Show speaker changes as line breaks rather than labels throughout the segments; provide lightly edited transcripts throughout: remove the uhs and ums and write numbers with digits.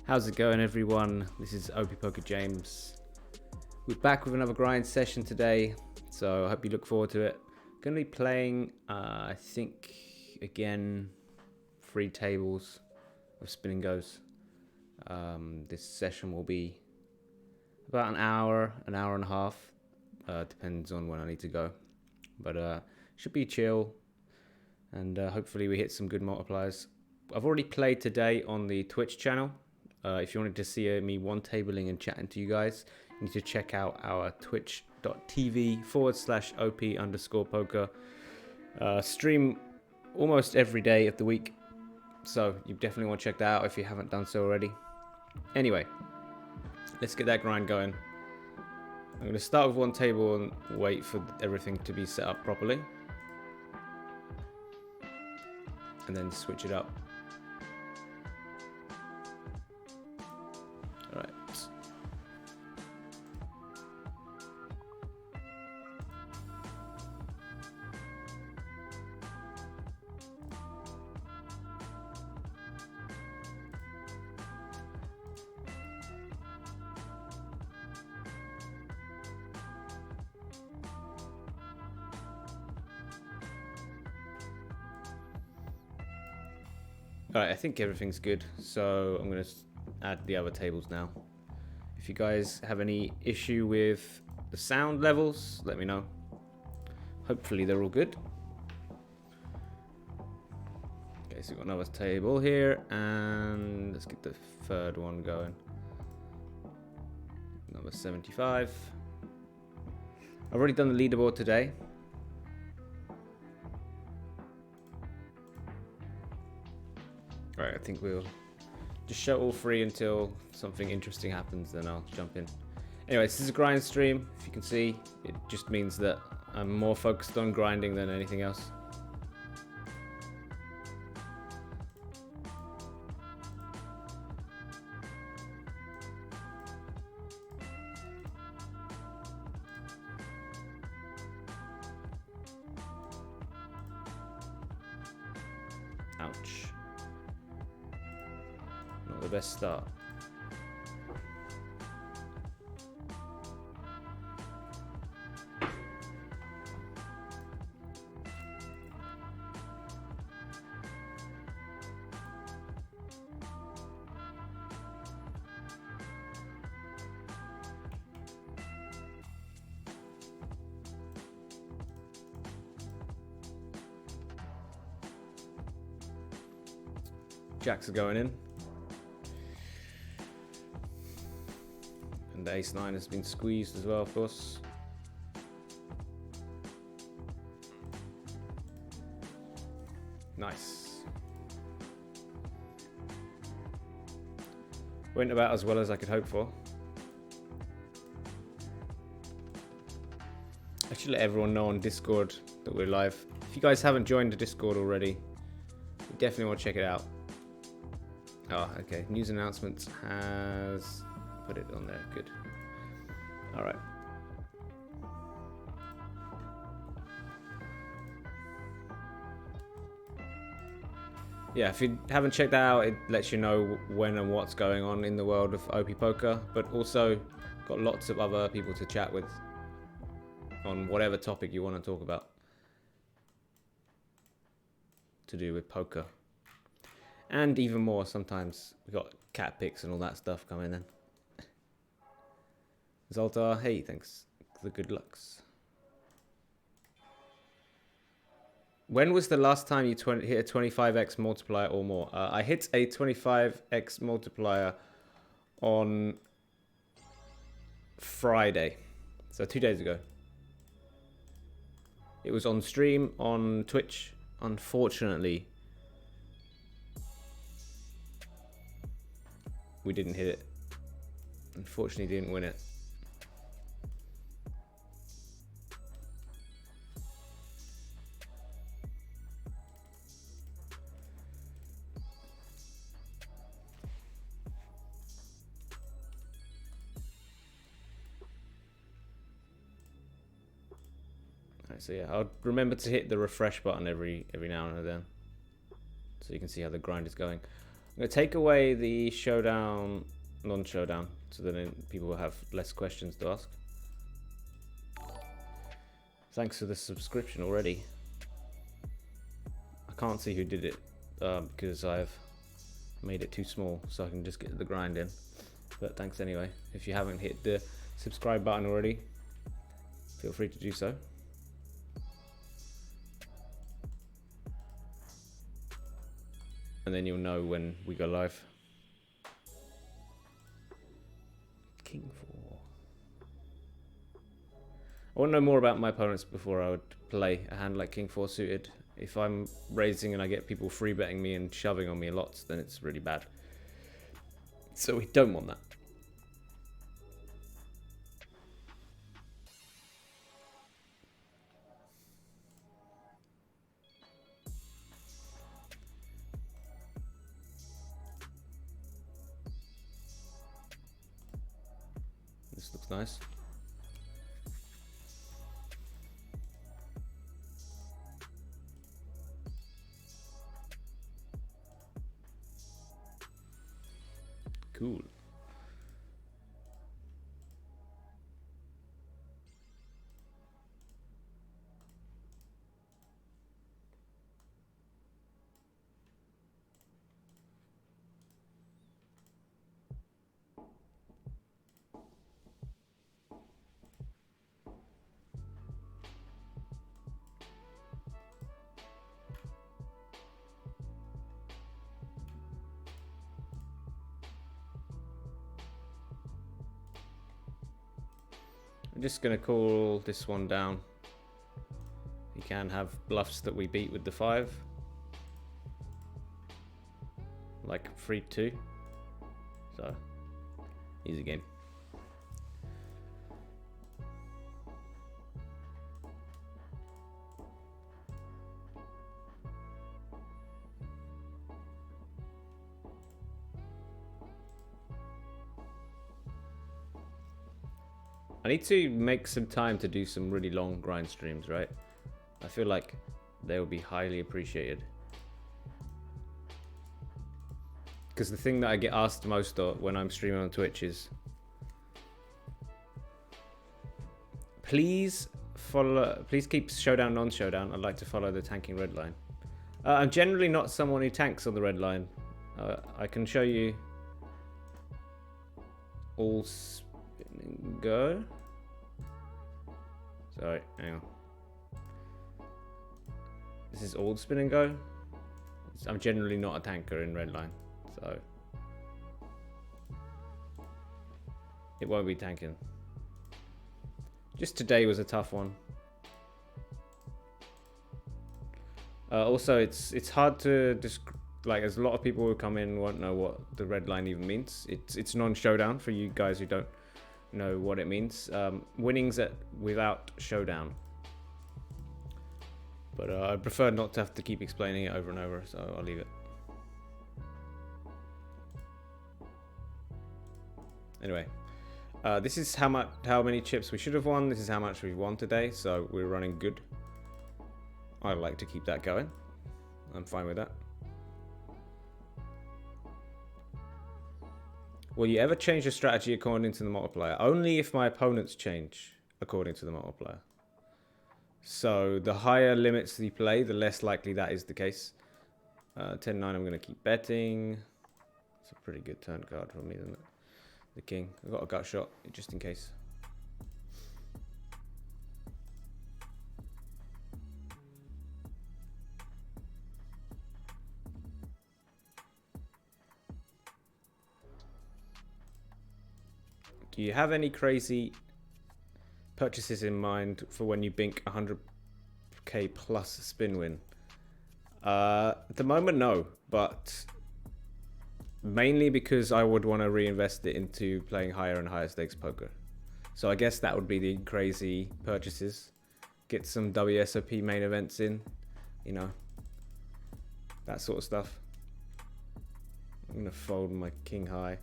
How's it going, everyone? This is OP Poker James. We're back with another grind session today, so I hope you look forward to it. Going to be playing, I think, again, 3 tables of spin and goes. This session will be about an hour and a half. Depends on when I need to go, but should be chill, and hopefully we hit some good multipliers. I've already played today on the Twitch channel. If you wanted to see me one-tabling and chatting to you guys, you need to check out our twitch.tv/OP_poker. Stream almost every day of the week, so you definitely want to check that out if you haven't done so already. Anyway, let's get that grind going. I'm going to start with one table and wait for everything to be set up properly, and then switch it up. Alright. Alright, I think everything's good, so I'm going to add the other tables now. If you guys have any issue with the sound levels, let me know. Hopefully they're all good. Okay, so we've got another table here, and let's get the third one going. Number 75. I've already done the leaderboard today. Right, I think we'll just show all 3 until something interesting happens, then I'll jump in. Anyway, this is a grind stream. If you can see, it just means that I'm more focused on grinding than anything else. Ouch. Not the best start. Jacks are going in. And the ace-9 has been squeezed as well, of course. Nice. Went about as well as I could hope for. I should let everyone know on Discord that we're live. If you guys haven't joined the Discord already, you definitely want to check it out. Oh, okay. News announcements has put it on there. Good. All right. Yeah, if you haven't checked that out, it lets you know when and what's going on in the world of OP Poker, but also got lots of other people to chat with on whatever topic you want to talk about to do with poker. And even more sometimes. We've got cat pics and all that stuff coming in. Zoltar, hey, thanks for the good lucks. When was the last time you hit a 25x multiplier or more? I hit a 25x multiplier on Friday. So 2 days ago. It was on stream on Twitch. Unfortunately, we didn't hit it. Unfortunately, didn't win it. Alright, so yeah, I'll remember to hit the refresh button every now and then, so you can see how the grind is going. going to take away the showdown, non-showdown, so that then people will have less questions to ask. Thanks for the subscription already. I can't see who did it because I've made it too small so I can just get the grind in. But thanks anyway. If you haven't hit the subscribe button already, feel free to do so. And then you'll know when we go live. King 4. I want to know more about my opponents before I would play a hand like King 4 suited. If I'm raising and I get people free betting me and shoving on me lots, then it's really bad. So we don't want that. This looks nice. Cool. I'm just going to call this one down. You can have bluffs that we beat with the 5. Like 3-2. So, easy game. I need to make some time to do some really long grind streams, right? I feel like they will be highly appreciated. Because the thing that I get asked most when I'm streaming on Twitch is, please keep showdown, non-showdown. I'd like to follow the tanking red line. I'm generally not someone who tanks on the red line. I can show you all spinning go. Sorry, hang on. This is all spin and go. I'm generally not a tanker in red line, so it won't be tanking. Just today was a tough one. Also, it's hard to like. There's a lot of people who come in and won't know what the red line even means. It's non-showdown for you guys who don't know what it means. Winnings without showdown. But I prefer not to have to keep explaining it over and over, so I'll leave it. Anyway, this is how many chips we should have won. This is how much we've won today, so we're running good. I'd like to keep that going. I'm fine with that. Will you ever change your strategy according to the multiplier? Only if my opponents change according to the multiplier. So the higher limits you play, the less likely that is the case. 10-9, I'm going to keep betting. It's a pretty good turn card for me, isn't it? The king. I've got a gut shot, just in case. Do you have any crazy purchases in mind for when you bink 100k plus spin win? At the moment, no, but mainly because I would want to reinvest it into playing higher and higher stakes poker. So I guess that would be the crazy purchases. Get some WSOP main events in, you know, that sort of stuff. I'm gonna fold my king high.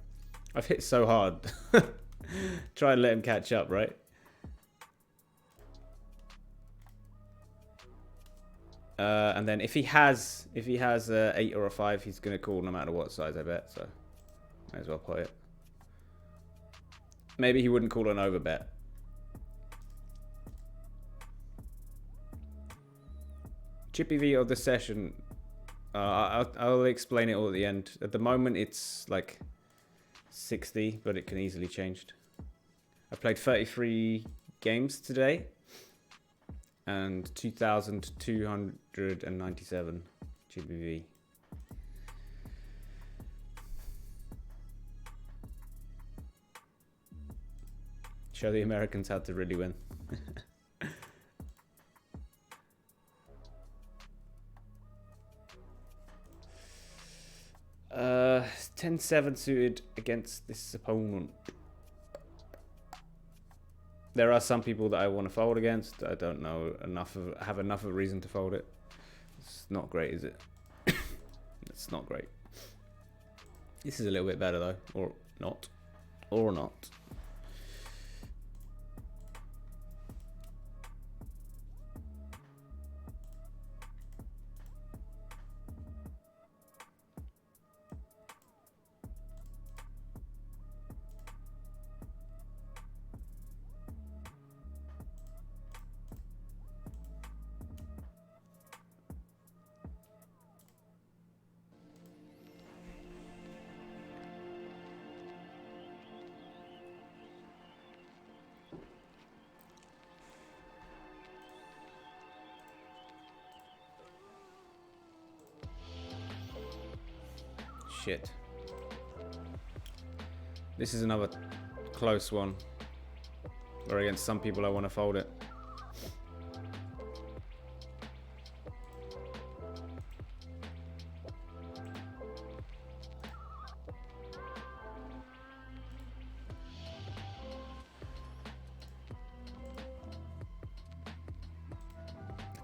I've hit so hard. Try and let him catch up, right? And then if he has a 8 or a 5, he's gonna call no matter what size I bet. So may as well play it. Maybe he wouldn't call an over bet. Chippy V of the session. I'll explain it all at the end. At the moment, it's like 60, but it can easily change. I played 33 games today and 2,297 GBV. Show the Americans how to really win. 10-7 suited against this opponent. There are some people that I want to fold against. I don't know have enough of a reason to fold it. It's not great, is it? It's not great. This is a little bit better though, or not, or not. Shit. This is another close one. Or against some people I want to fold it.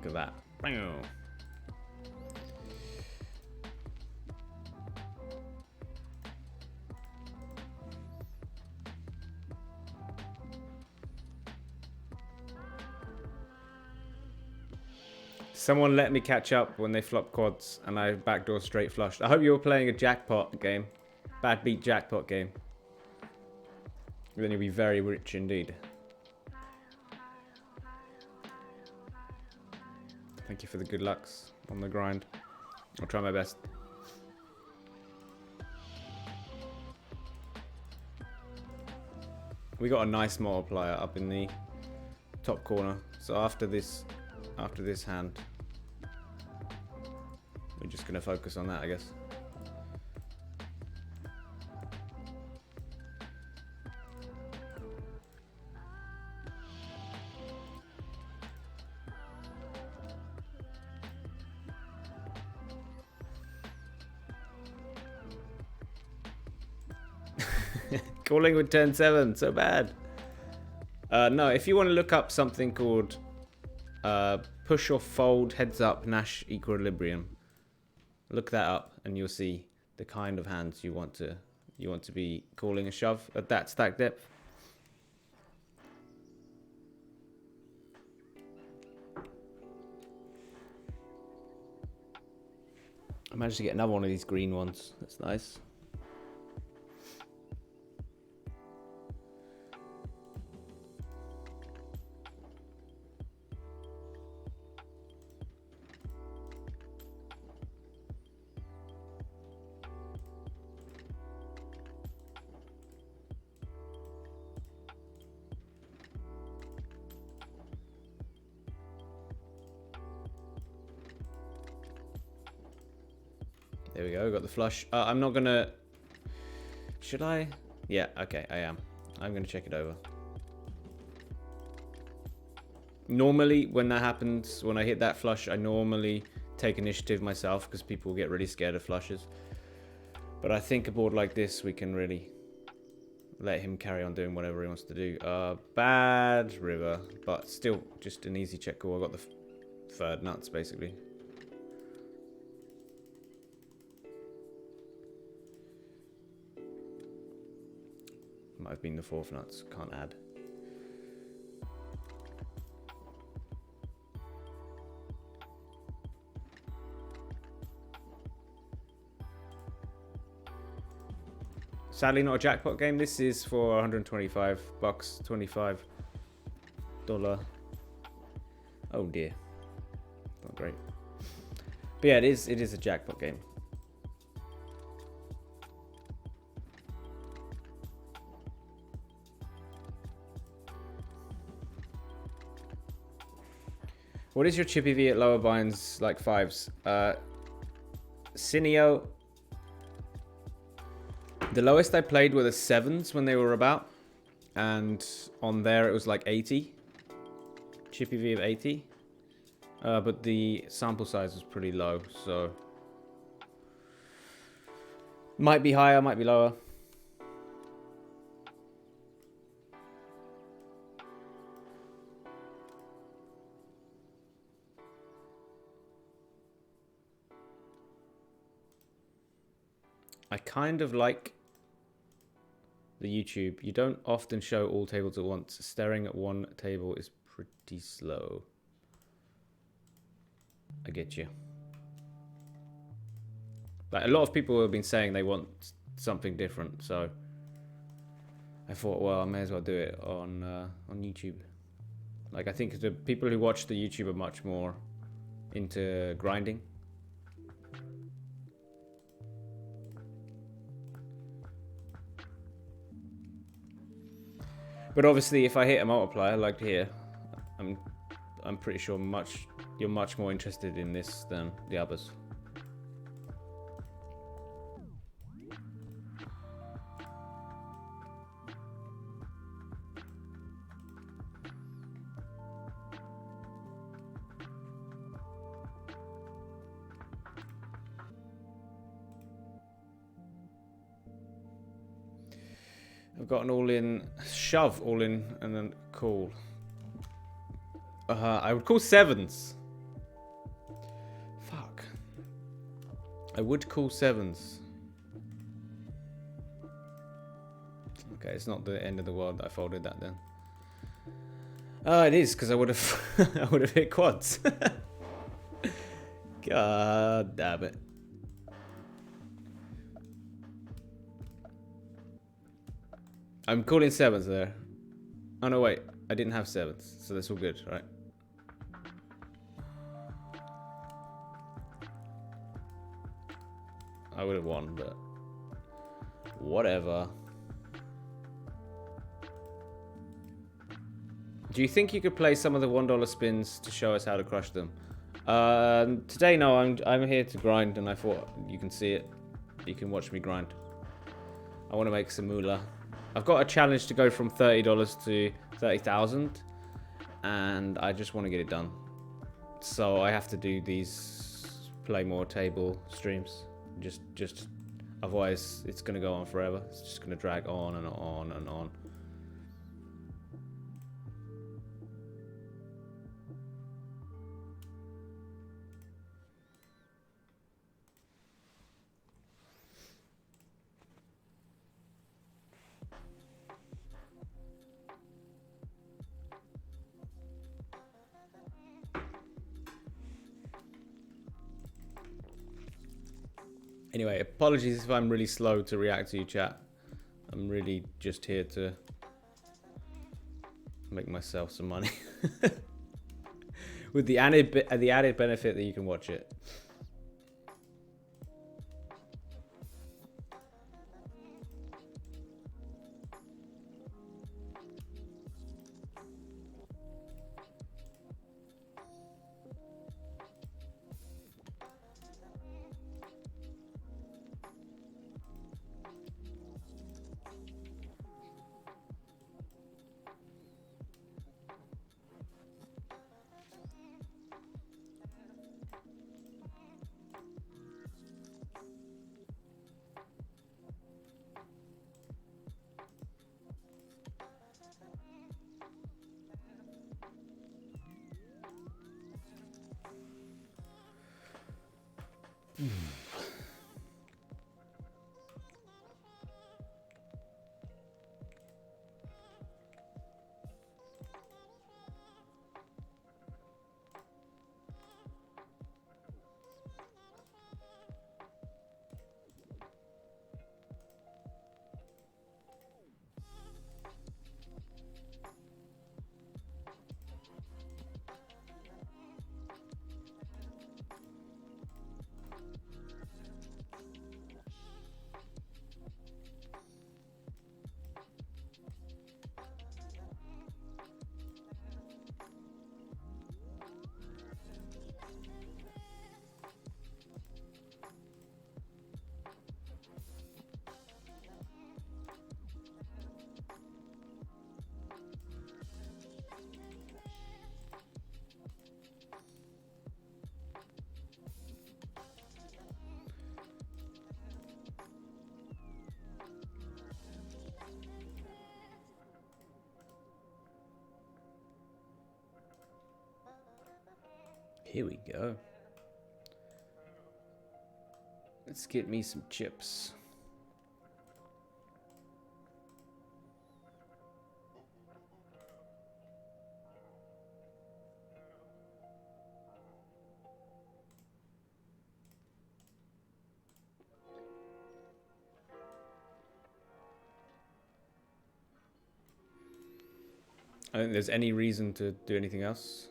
Look at that. Bang. Someone let me catch up when they flop quads and I backdoor straight flushed. I hope you were playing a jackpot game. Bad beat jackpot game. Then you'll be very rich indeed. Thank you for the good lucks on the grind. I'll try my best. We got a nice multiplier up in the top corner. So after this hand, we're just gonna focus on that, I guess. Calling with 10-7, so bad. No, if you want to look up something called push or fold heads up Nash equilibrium, look that up and you'll see the kind of hands you want to be calling a shove at that stack depth. I managed to get another one of these green ones. That's nice. There we go, got the flush. I'm not gonna... Should I? Yeah, okay, I am. I'm gonna check it over. Normally, when that happens, when I hit that flush, I normally take initiative myself because people get really scared of flushes. But I think a board like this, we can really let him carry on doing whatever he wants to do. Bad river, but still just an easy check call. I got the third nuts, basically. Might have been the fourth nuts, can't add. Sadly, not a jackpot game. This is for 125 bucks, $25. Oh dear, not great. But yeah, it is a jackpot game. What is your chippy V at lower binds like fives? Cineo. The lowest I played were the sevens when they were about, and on there it was like 80. Chippy V of 80. But the sample size was pretty low, so might be higher, might be lower. I kind of like the YouTube. You don't often show all tables at once. Staring at one table is pretty slow. I get you. Like, a lot of people have been saying they want something different, so I thought, well, I may as well do it on YouTube. Like, I think the people who watch the YouTube are much more into grinding. But obviously, if I hit a multiplier like here, I'm pretty sure you're much more interested in this than the others. I've got an all-in, shove all-in, and then call. I would call sevens. Fuck. I would call sevens. Okay, it's not the end of the world that I folded that then. Oh, it is, because I would have I would have hit quads. God damn it. I'm calling sevens there. Oh no, wait. I didn't have sevens, so that's all good, right? I would have won, but whatever. Do you think you could play some of the $1 spins to show us how to crush them? Today, no. I'm here to grind, and I thought you can see it. You can watch me grind. I want to make some moolah. I've got a challenge to go from $30 to 30,000, and I just want to get it done. So I have to do these play more table streams. Just otherwise it's gonna go on forever. It's just gonna drag on and on and on. Anyway, apologies if I'm really slow to react to you, chat. I'm really just here to make myself some money. With the added benefit that you can watch it. Here we go. Let's get me some chips. I don't think there's any reason to do anything else.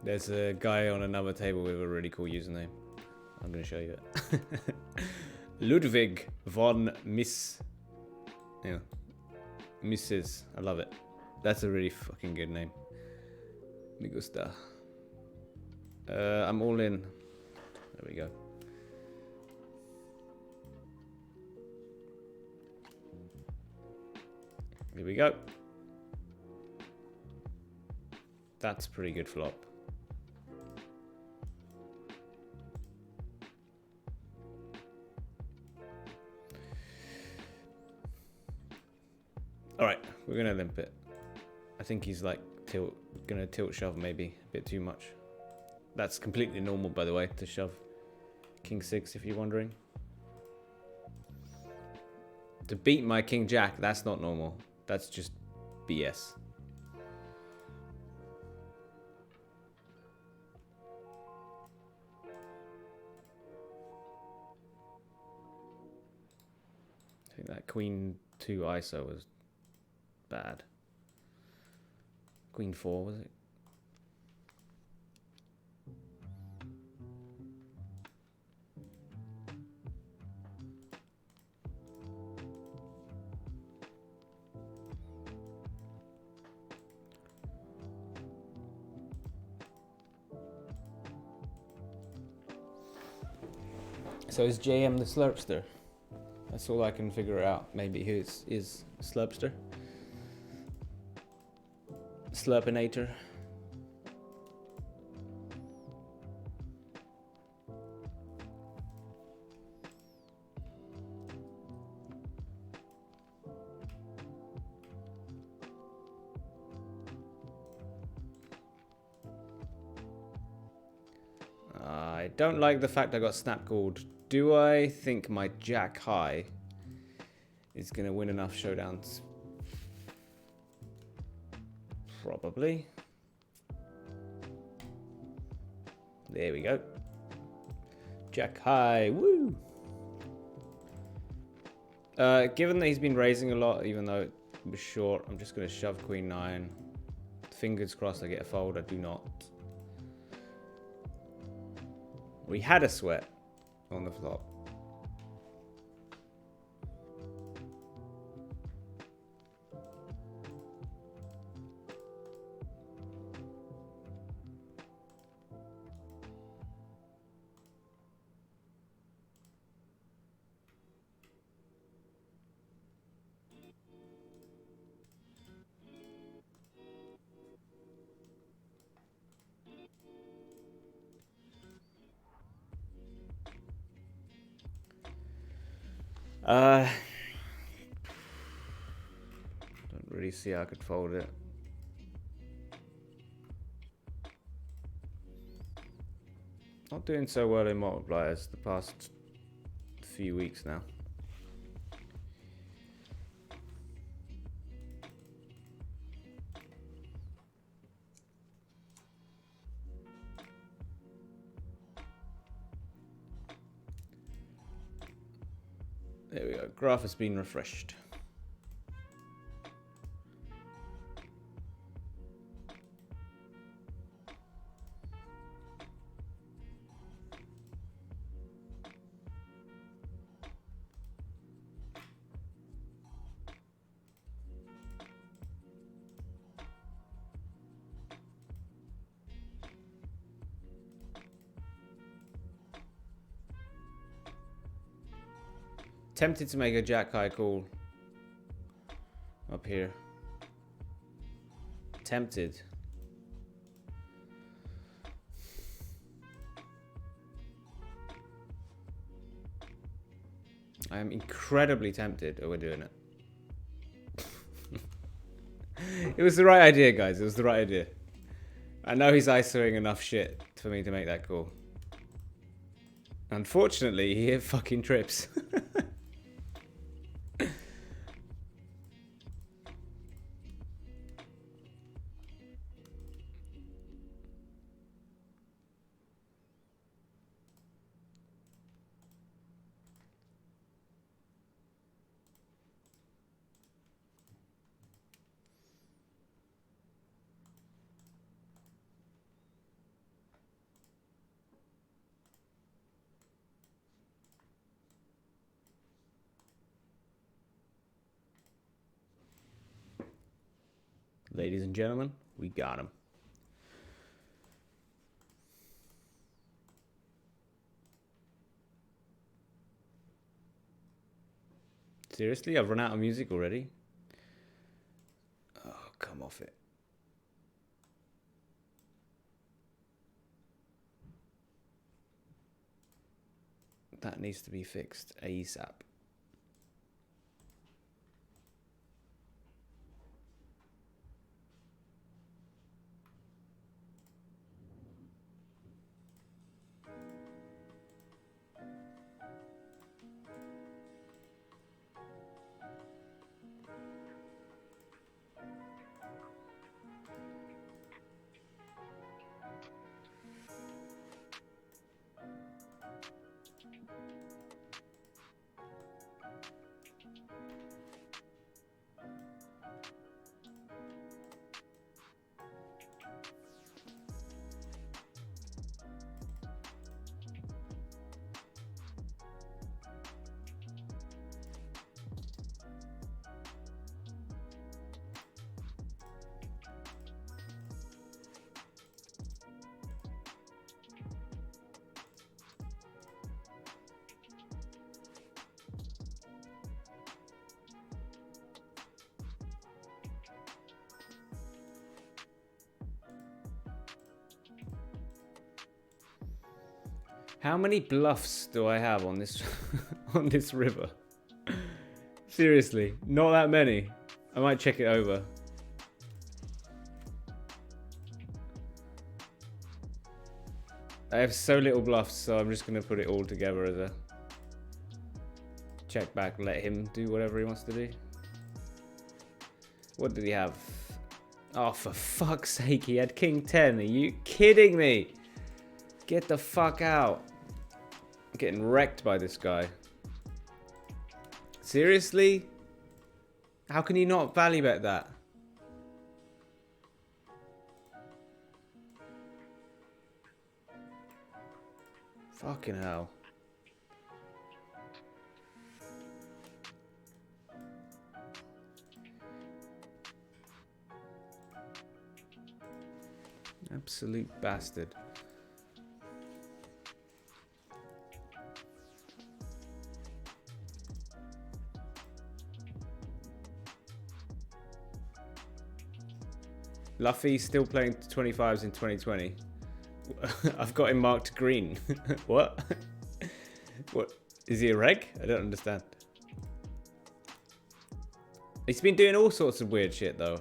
There's a guy on another table with a really cool username. I'm going to show you it. Ludwig von Miss. Yeah. Mrs. I love it. That's a really fucking good name. Me gusta. I'm all in. There we go. Here we go. That's a pretty good flop. Alright, we're gonna limp it. I think he's like gonna tilt shove maybe a bit too much. That's completely normal, by the way, to shove King 6 if you're wondering. To beat my King Jack, that's not normal. That's just BS. I think that Queen 2 ISO was bad. Queen 4, was it? So is JM the Slurpster? That's all I can figure out. Maybe he is Slurpster. Slurpinator. I don't like the fact I got snap called. Do I think my Jack High is going to win enough showdowns? Probably. There we go. Jack High, woo! Given that he's been raising a lot, even though it was short, I'm just going to shove Queen 9. Fingers crossed I get a fold. I do not. We had a sweat on the flop. Don't really see how I could fold it. Not doing so well in multipliers the past few weeks now. There we go. Graph has been refreshed. Tempted to make a jack high call up here. Tempted. I am incredibly tempted. Oh, we're doing it. It was the right idea, guys. It was the right idea. I know he's ISOing enough shit for me to make that call. Unfortunately, he hit fucking trips. Ladies and gentlemen, we got him. Seriously? I've run out of music already? Oh, come off it. That needs to be fixed ASAP. How many bluffs do I have on this on this river? Seriously, not that many. I might check it over. I have so little bluffs, so I'm just going to put it all together as a check back, let him do whatever he wants to do. What did he have? Oh, for fuck's sake, he had King 10. Are you kidding me? Get the fuck out. I'm getting wrecked by this guy. Seriously? How can you not value bet that? Fucking hell. Absolute bastard. Luffy's still playing 25s in 2020. I've got him marked green. What? What? Is he a reg? I don't understand. He's been doing all sorts of weird shit though.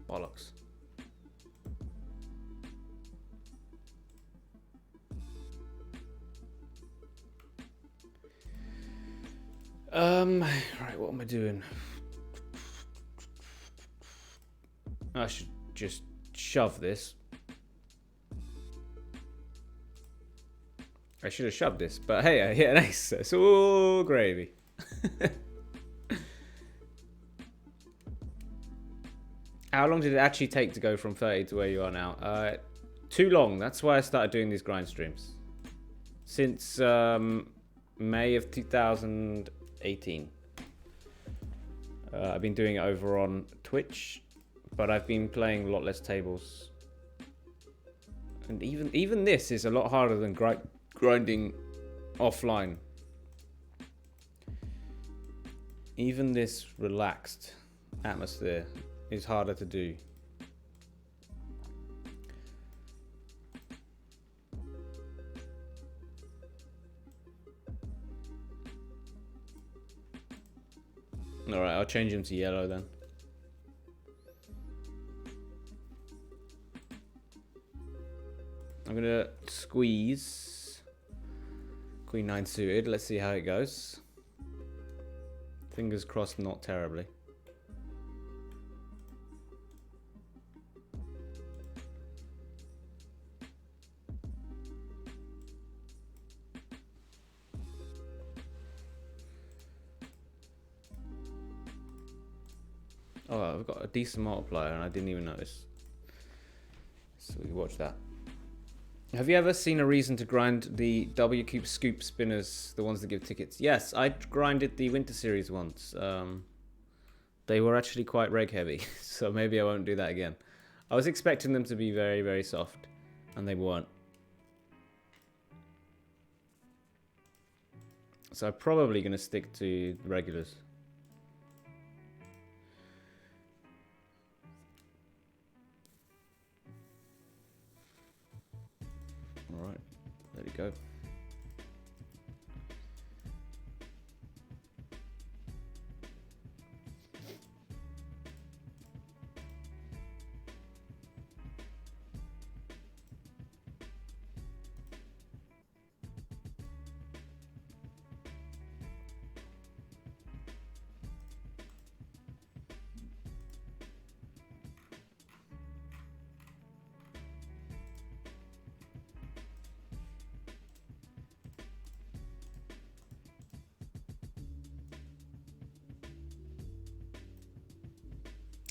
Bollocks. Right, what am I doing? I should just shove this. I should have shoved this, but hey, I hit an ace. It's all gravy. How long did it actually take to go from 30 to where you are now? Too long. That's why I started doing these grind streams. Since May of 2018. I've been doing it over on Twitch, but I've been playing a lot less tables. And even this is a lot harder than grinding offline. Even this relaxed atmosphere is harder to do. Alright, I'll change him to yellow then. I'm gonna squeeze Queen 9 suited. Let's see how it goes. Fingers crossed, not terribly. Oh, I've got a decent multiplier and I didn't even notice. So we watch that. Have you ever seen a reason to grind the W Cube scoop spinners, the ones that give tickets? Yes, I grinded the Winter Series once. They were actually quite reg heavy, so maybe I won't do that again. I was expecting them to be very, very soft, and they weren't. So I'm probably going to stick to regulars. Alright, there we go.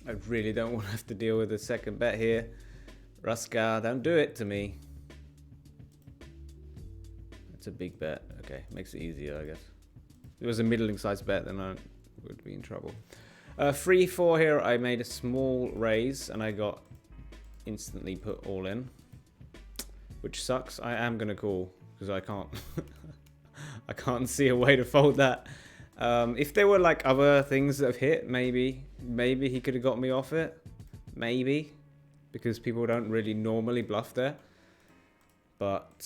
I really don't want to have to deal with a second bet here. Ruska, don't do it to me. It's a big bet. Okay, makes it easier, I guess. If it was a middling sized bet, then I would be in trouble. 3-4 here, I made a small raise and I got instantly put all in, which sucks. I am going to call because I can't I can't see a way to fold that. If there were like other things that have hit, maybe he could have got me off it. Maybe. Because people don't really normally bluff there. But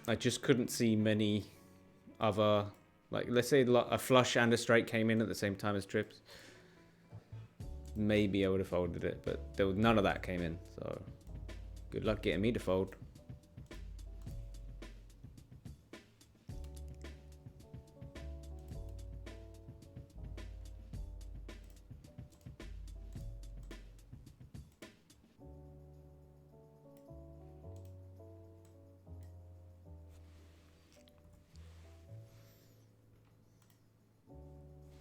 I just couldn't see many other, like, let's say a flush and a straight came in at the same time as trips. Maybe I would have folded it, but there was none of that came in. So good luck getting me to fold.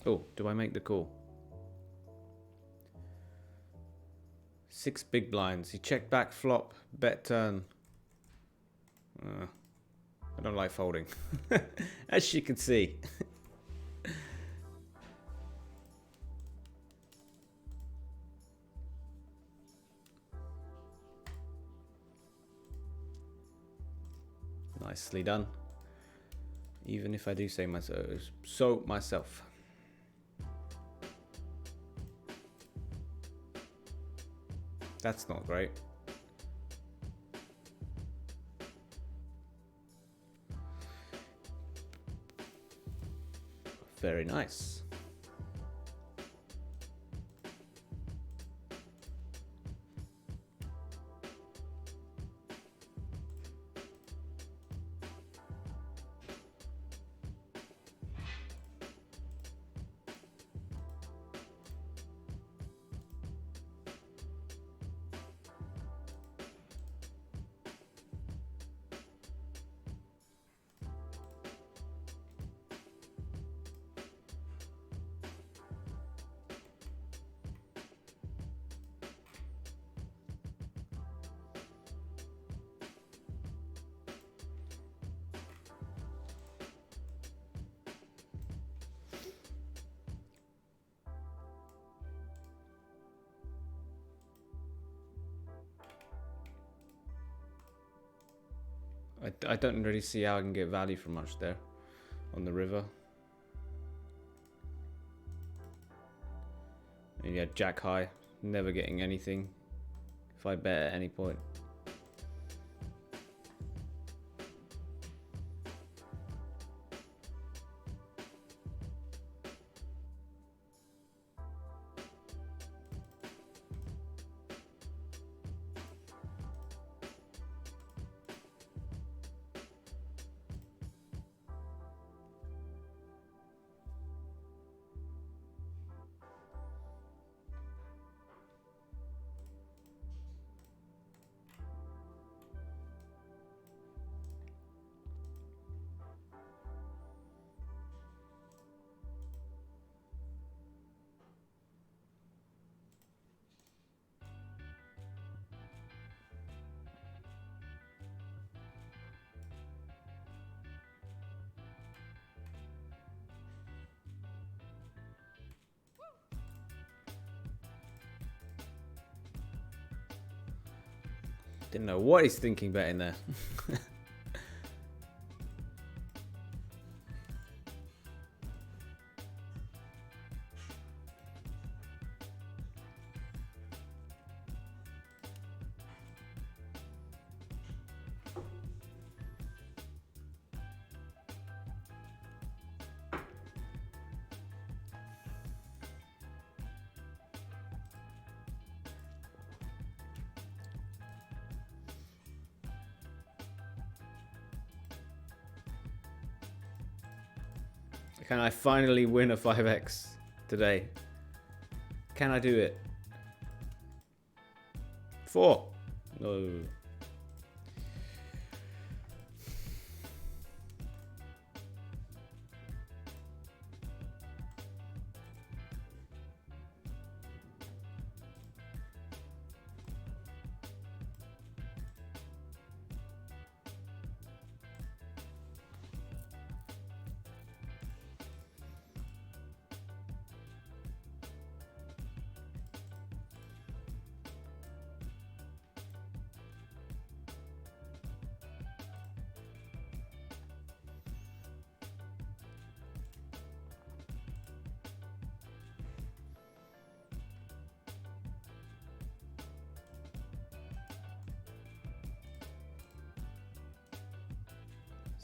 Oh, do I make the call? 6 big blinds. He checked back flop, bet turn. I don't like folding, as you can see. Nicely done. Even if I do say myself. That's not great. Very nice. I don't really see how I can get value from much there on the river. And yeah, jack high, never getting anything if I bet at any point. Didn't know what he's thinking betting there. Can I finally win a 5x today? Can I do it? 4. No.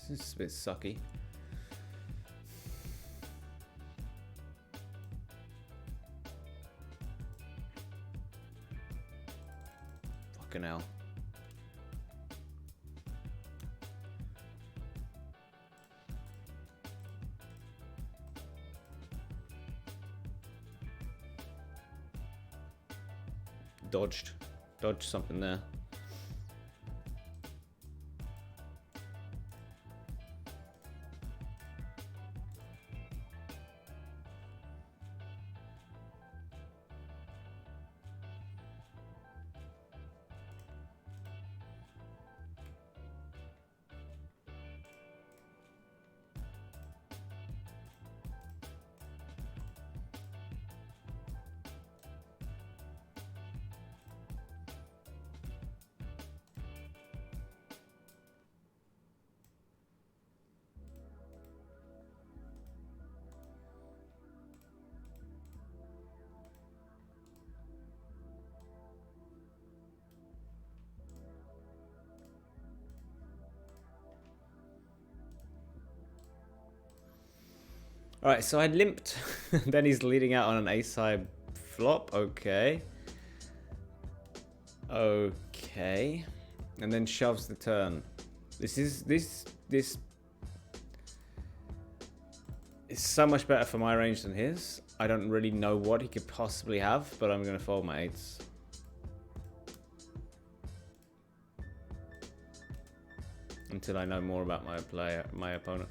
This is a bit sucky. Fucking hell. Dodged something there. All right, so I limped. Then he's leading out on an ace-high flop. Okay. Okay. And then shoves the turn. This is so much better for my range than his. I don't really know what he could possibly have, but I'm gonna fold my eights. Until I know more about my opponent.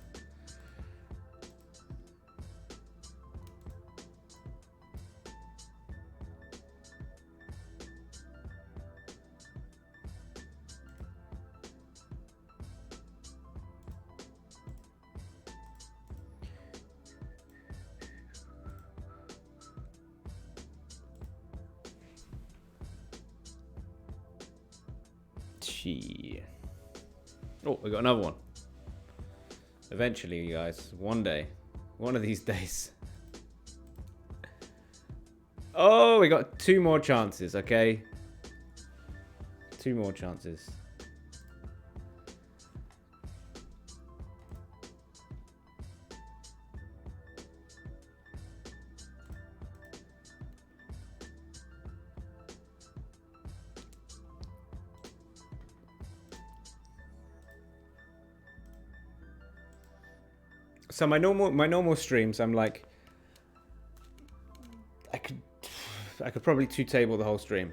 Oh, we got another one. Eventually, you guys. One day. One of these days. Oh, we got 2 more chances, okay? 2 more chances. So my normal streams, I'm like, I could probably 2-table the whole stream.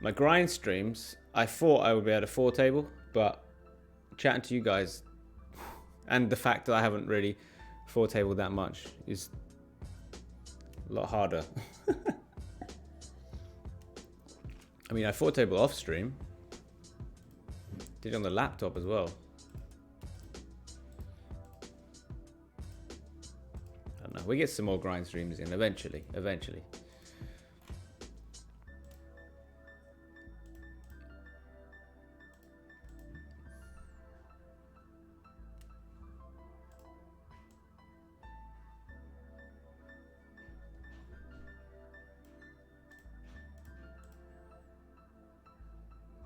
My grind streams, I thought I would be able to 4-table, but chatting to you guys, and the fact that I haven't really 4-tabled that much is a lot harder. I mean, I 4-table off stream. Did it on the laptop as well. I don't know. We get some more grind streams in eventually. Eventually.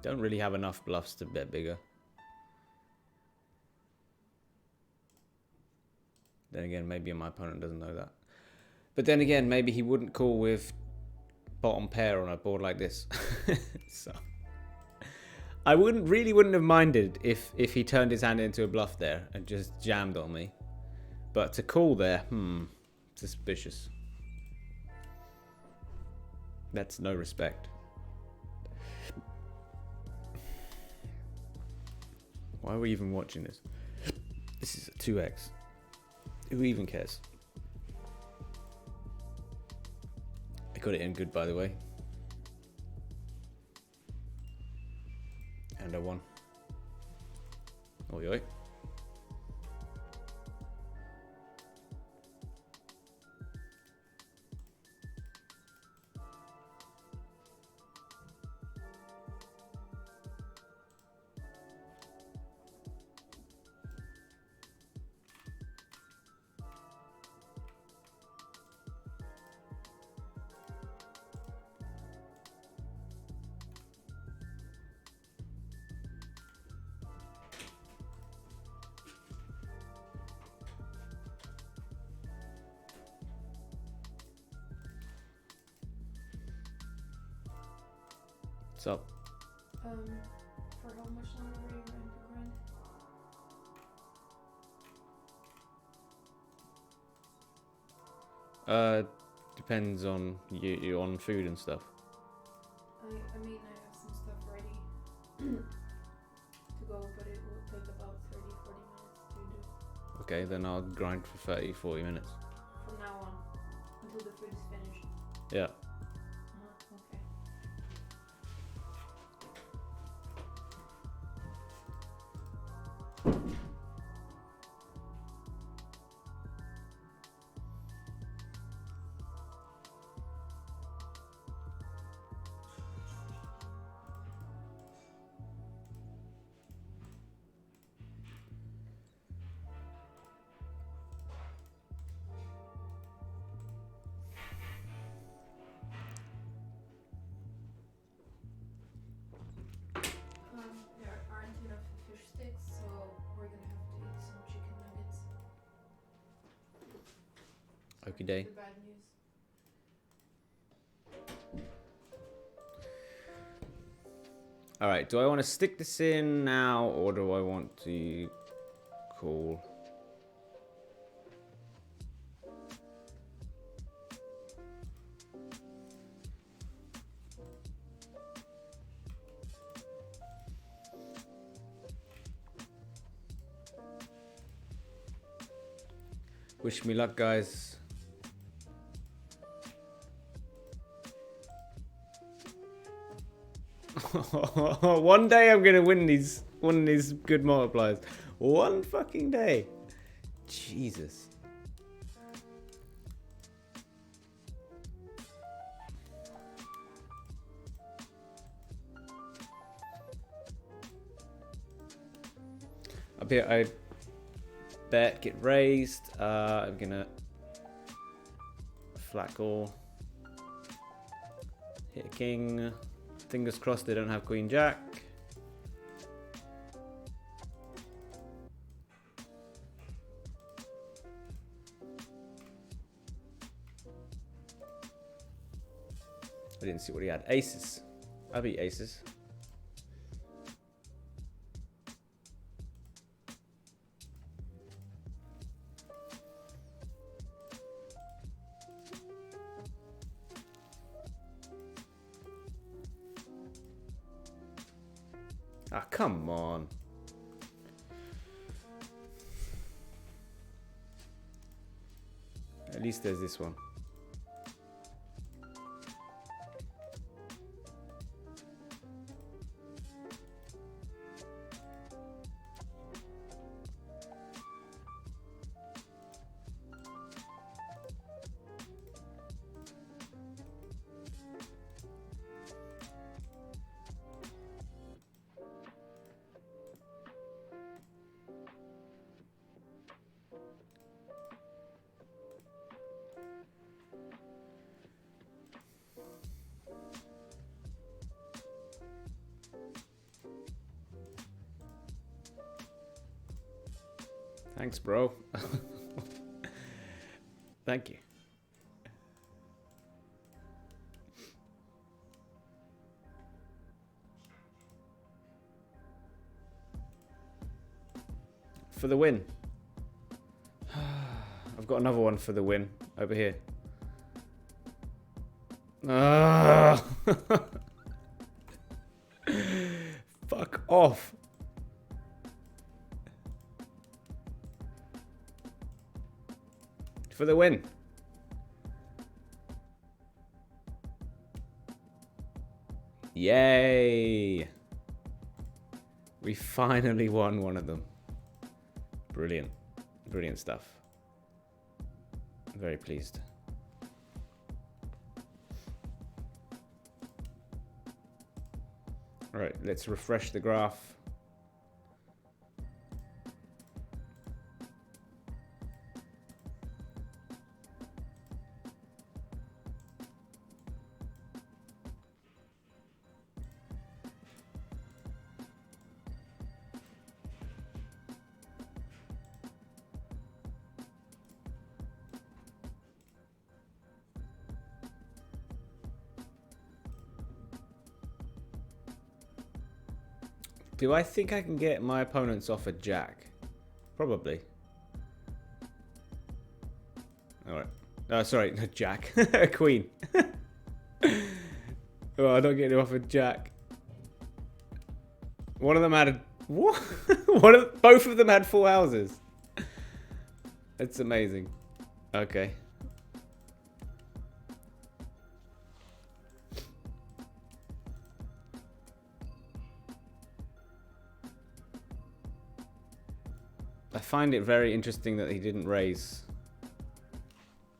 Don't really have enough bluffs to bet bigger. Then again, maybe my opponent doesn't know that. But then again, maybe he wouldn't call with bottom pair on a board like this. So I wouldn't have minded if he turned his hand into a bluff there and just jammed on me. But to call there, suspicious. That's no respect. Why are we even watching this? This is a 2x. Who even cares? I got it in good, by the way. And I won. Oi, oi. What's up?
For how much longer are you going to grind?
Depends on you on food and stuff.
I mean, I have some stuff ready to go, but it will take about 30-40 minutes to do.
Okay, then I'll grind for 30-40 minutes.
From now on, until the food is finished.
Yeah.
Okay.
Okie day.
The bad news.
All right, do I want to stick this in now or do I want to call? Wish me luck, guys. One day I'm gonna win these good multipliers. One fucking day. Jesus. Up here I bet, get raised. I'm gonna flat call. Hit a king. Fingers crossed they don't have queen jack. I didn't see what he had. Aces. I beat aces. Ah, come on. At least there's this one. Thanks, bro. Thank you. For the win. I've got another one for the win over here. Ah. Fuck off. For the win. Yay. We finally won one of them. Brilliant. Brilliant stuff. I'm very pleased. All right, let's refresh the graph. Do I think I can get my opponents off a jack? Probably. Alright. Oh, sorry, not jack. A queen. Oh, I don't get it off a jack. One of them had a... What? Both of them had full houses. That's amazing. Okay. I find it very interesting that he didn't raise.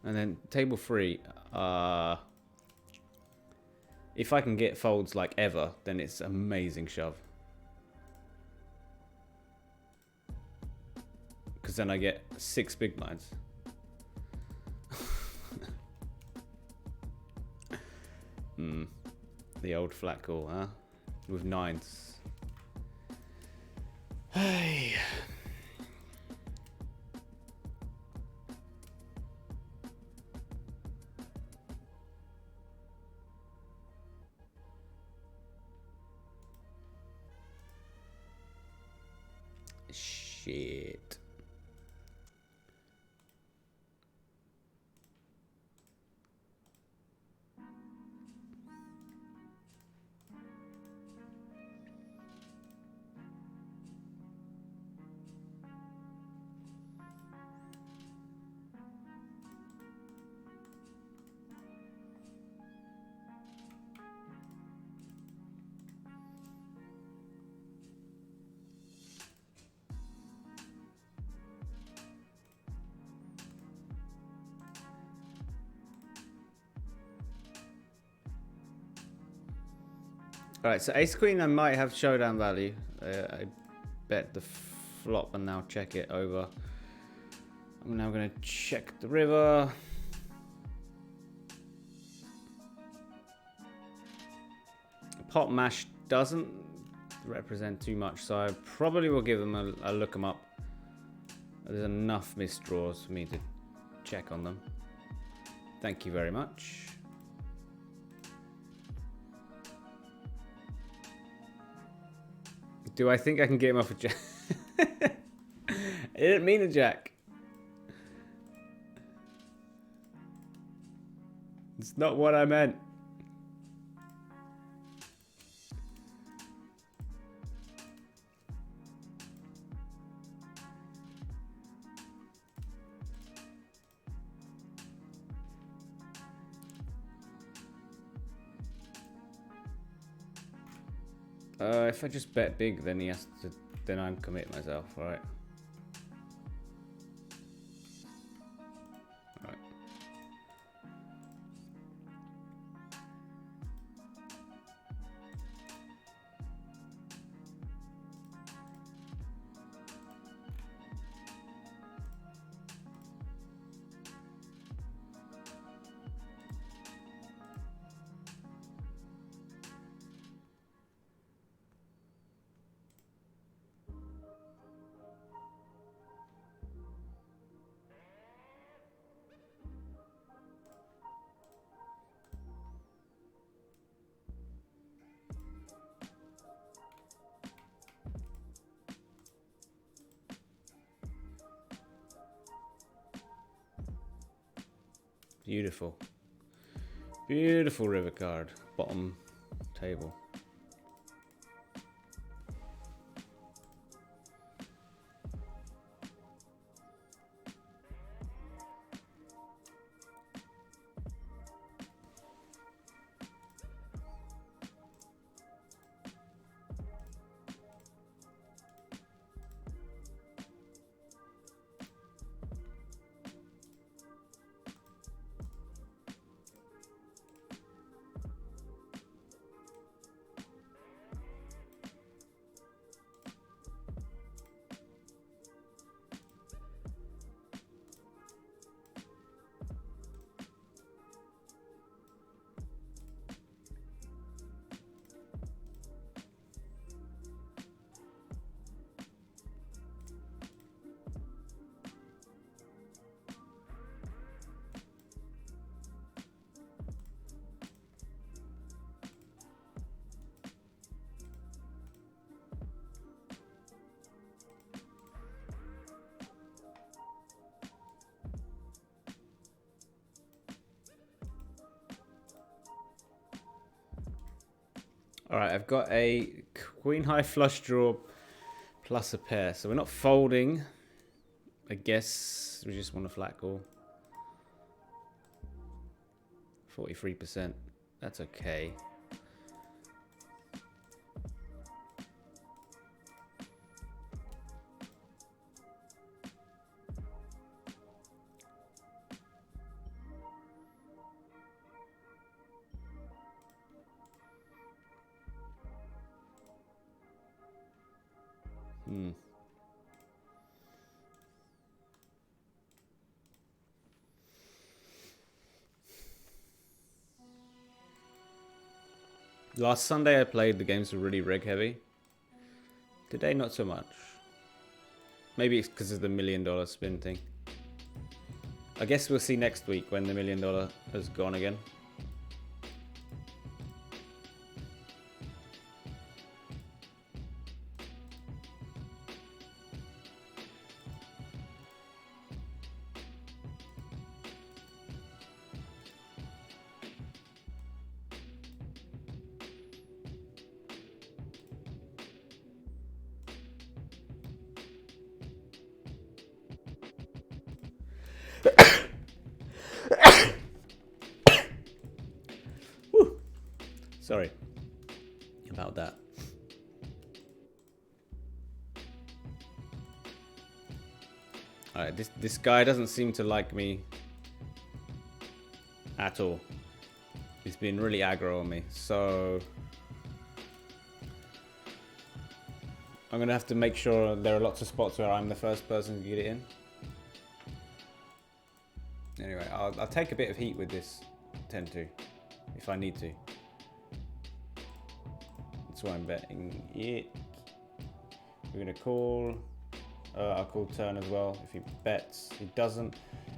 And then table 3. If I can get folds like ever, then it's amazing shove. Because then I get 6 big blinds. The old flat call, huh? With 9s. Hey. Shit. Alright, so ace queen I might have showdown value. I bet the flop and now check it over. I'm now going to check the river. Pot mash doesn't represent too much, so I probably will give them a look them up. There's enough misdraws for me to check on them. Thank you very much. Do I think I can get him off a jack? I didn't mean a jack. It's not what I meant. If I just bet big, then he has to. Then I'm commit myself, right? Right. Beautiful. Beautiful river card. Bottom table. All right, I've got a queen high flush draw plus a pair. So we're not folding. I guess we just want a flat call. 43%. That's okay. Last Sunday I played, the games were really reg heavy. Today not so much. Maybe it's because of the $1 million spin thing. I guess we'll see next week when the $1 million has gone again. Woo. Sorry about that. Alright, this guy doesn't seem to like me at all. He's been really aggro on me, so I'm gonna have to make sure there are lots of spots where I'm the first person to get it in. Anyway, I'll take a bit of heat with this 10-2 if I need to. That's why I'm betting it. We're gonna call. I'll call turn as well if he bets. He doesn't.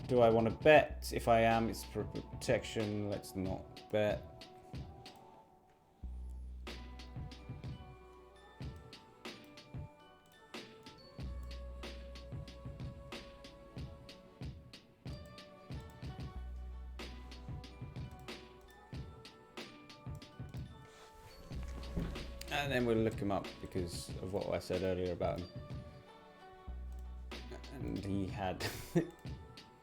Do I want to bet? If I am, it's for protection. Let's not bet. And then we'll look him up because of what I said earlier about him. And he had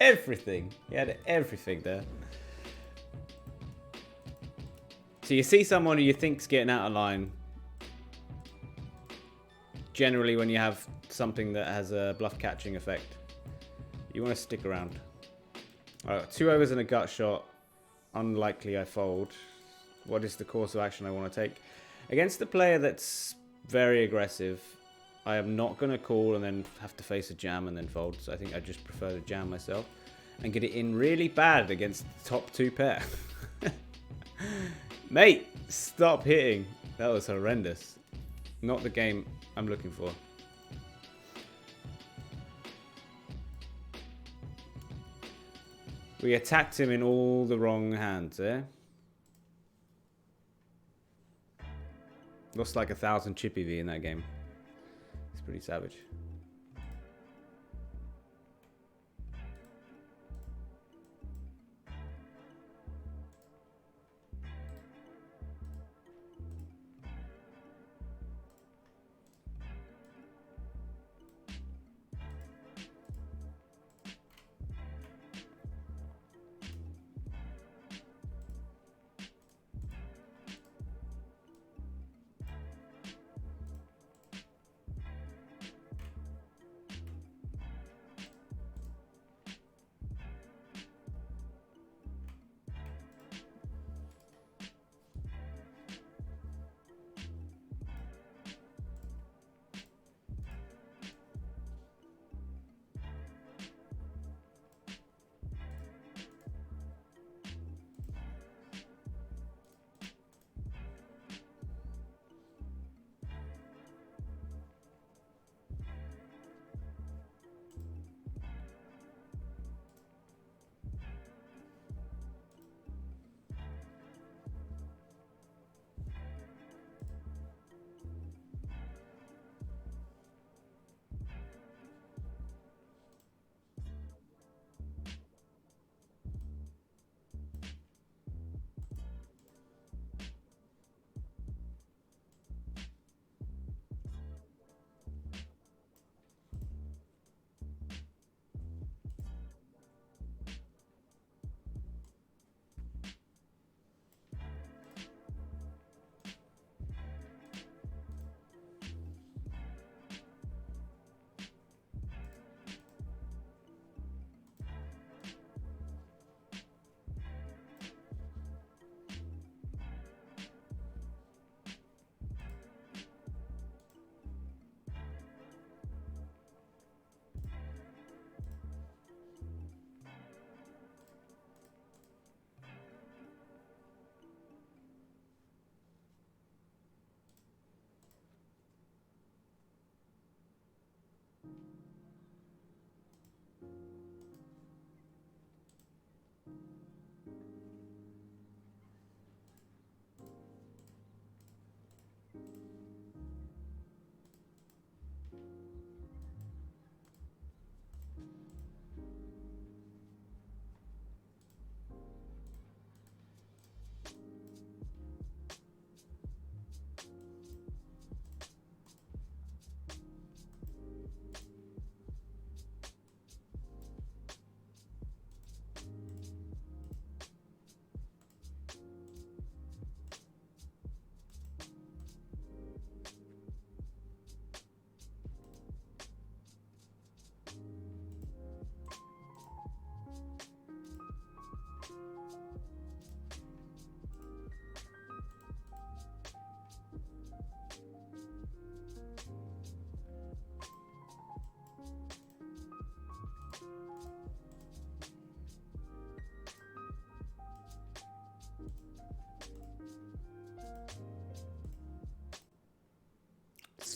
everything. He had everything there. So you see someone who you think's getting out of line. Generally, when you have something that has a bluff catching effect, you want to stick around. All right, 2 overs and a gut shot. Unlikely I fold. What is the course of action I want to take? Against a player that's very aggressive, I am not going to call and then have to face a jam and then fold. So I think I just prefer to jam myself and get it in really bad against the top 2 pair. Mate, stop hitting. That was horrendous. Not the game I'm looking for. We attacked him in all the wrong hands, eh? Lost like 1,000 chippy V in that game. It's pretty savage.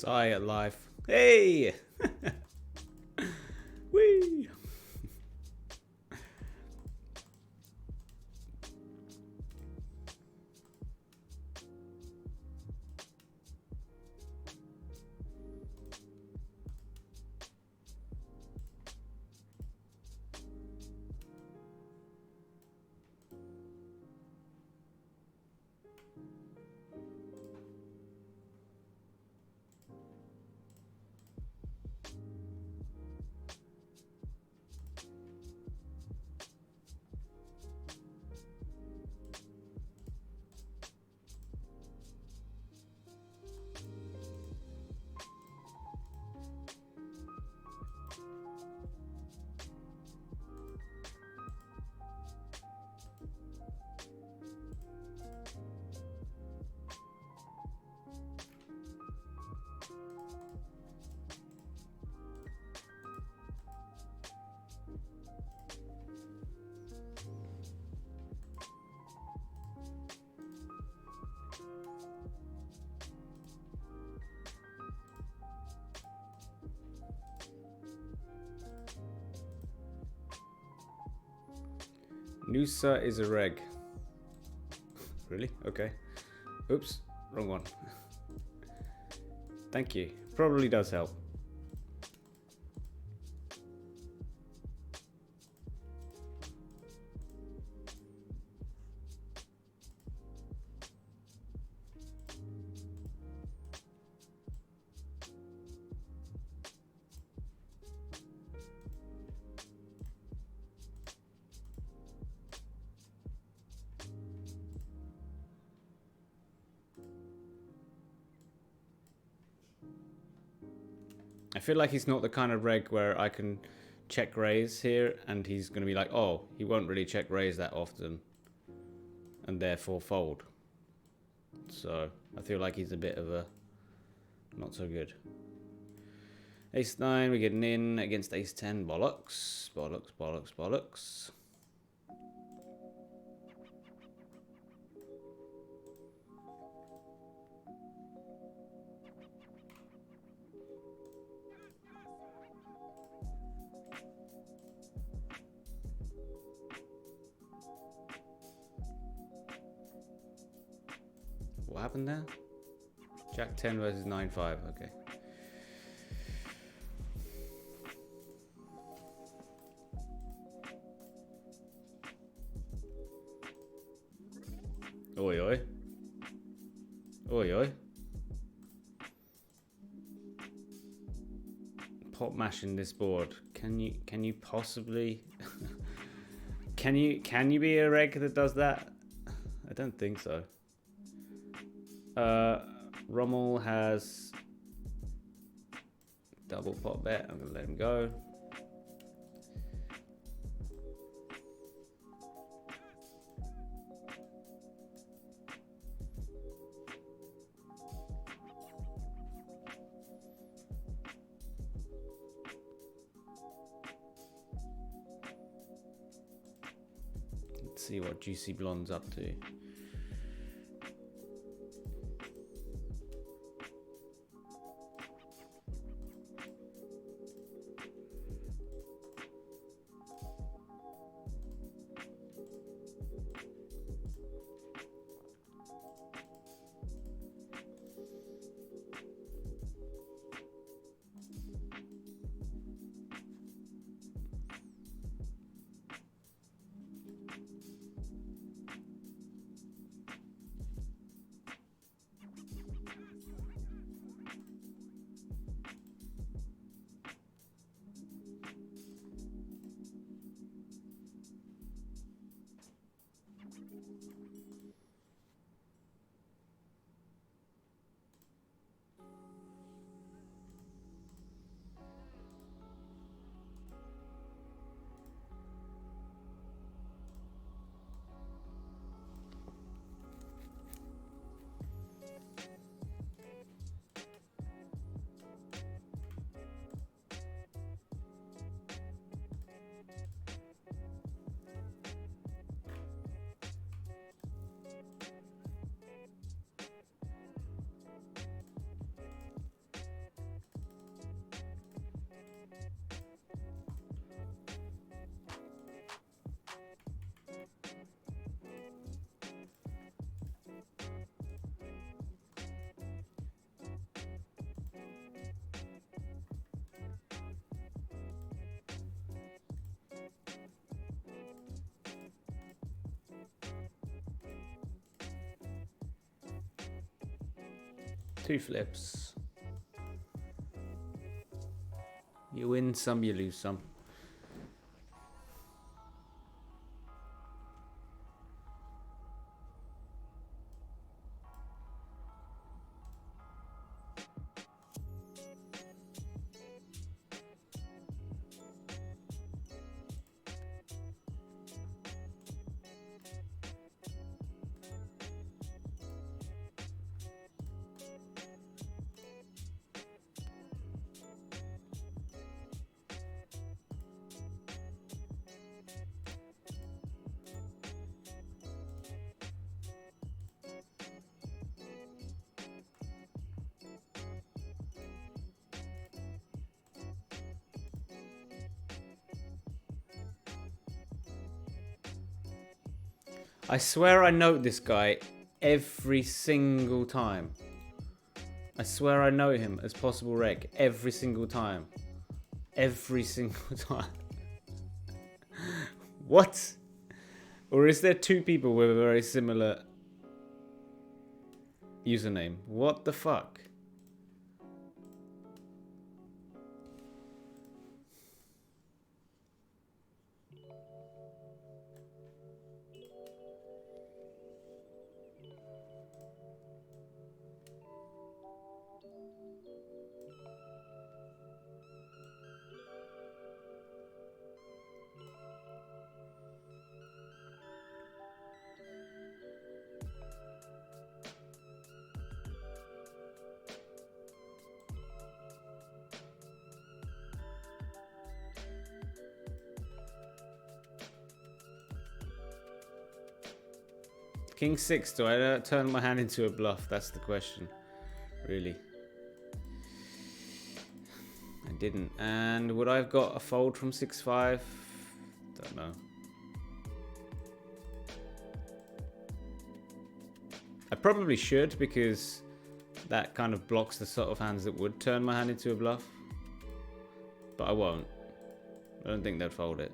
Sigh at life. Hey! Whee! Noosa is a reg. Really? Okay. Oops, wrong one. Thank you. Probably does help. I feel like he's not the kind of reg where I can check raise here and he's going to be like, oh, he won't really check raise that often and therefore fold. So I feel like he's a bit of a not so good. Ace 9, we're getting in against Ace 10. Bollocks, bollocks, bollocks, bollocks. What happened there? Jack 10 versus 9-5, okay. Oi oi. Oi oi. Pot mashing this board. Can you possibly can you be a reg that does that? I don't think so. Rommel has double pot bet. I'm gonna let him go. Let's see what Juicy Blonde's up to. 2 flips. You win some, you lose some. I swear I note this guy every single time. I swear I know him as possible reg every single time. Every single time. What? Or is there 2 people with a very similar username? What the fuck? King 6, do I turn my hand into a bluff? That's the question. Really. I didn't. And would I have got a fold from 6-5? Don't know. I probably should, because that kind of blocks the sort of hands that would turn my hand into a bluff. But I won't. I don't think they'd fold it.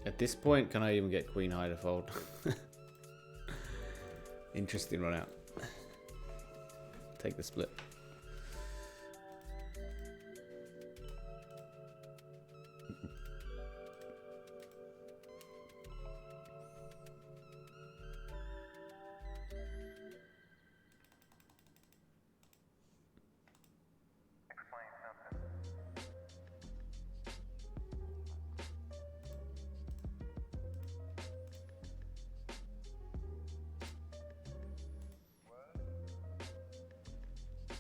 At this point, can I even get Queen High to fold? Interesting run out. Take the split.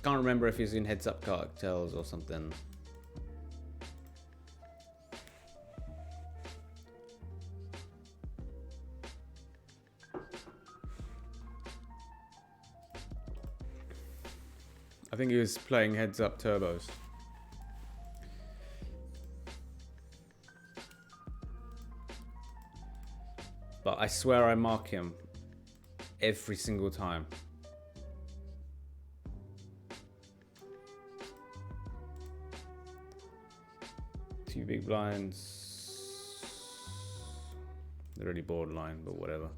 Can't remember if he's in heads up cartels or something. I think he was playing heads up turbos. But I swear I mark him every single time. Two big blinds. They're really borderline, but whatever.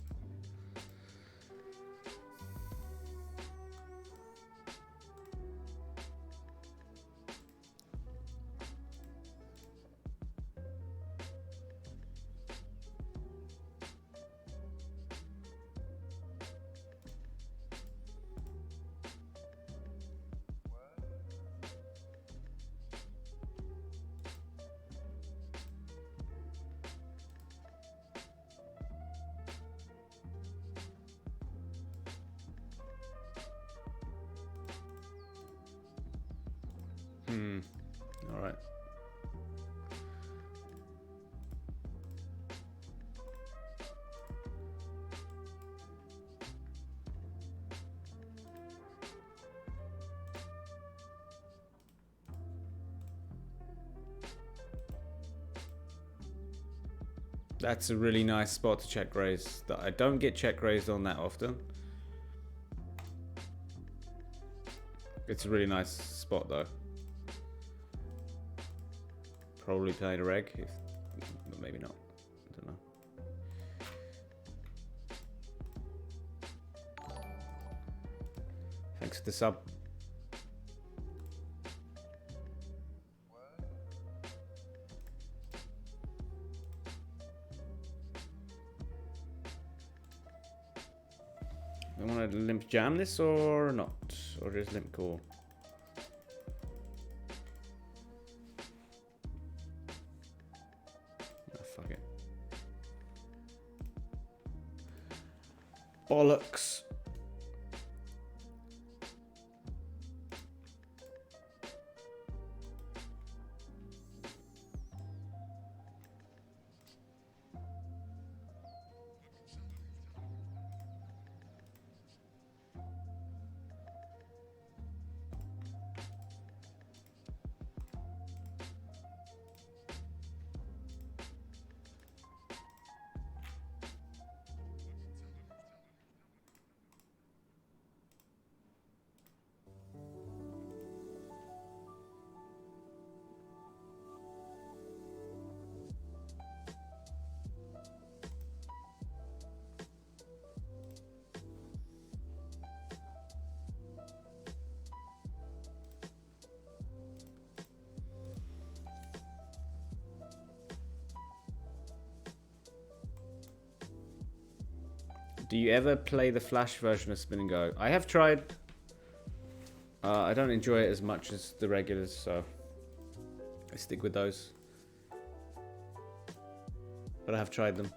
All right. That's a really nice spot to check raise that I don't get check raised on that often. It's a really nice spot though. Probably playing a reg, but maybe not. I don't know. Thanks for the sub. I want to limp jam this or not? Or just limp call? Oh, fuck it. Bollocks. Do you ever play the flash version of Spin and Go? I have tried. I don't enjoy it as much as the regulars, so I stick with those. But I have tried them.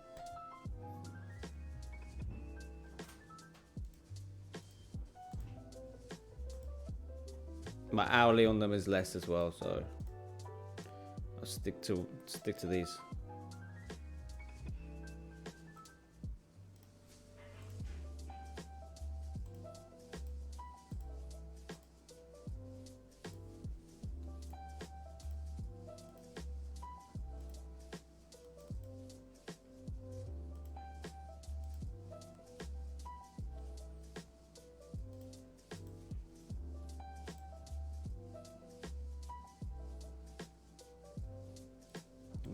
My hourly on them is less as well, so I'll stick to these.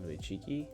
Really cheeky.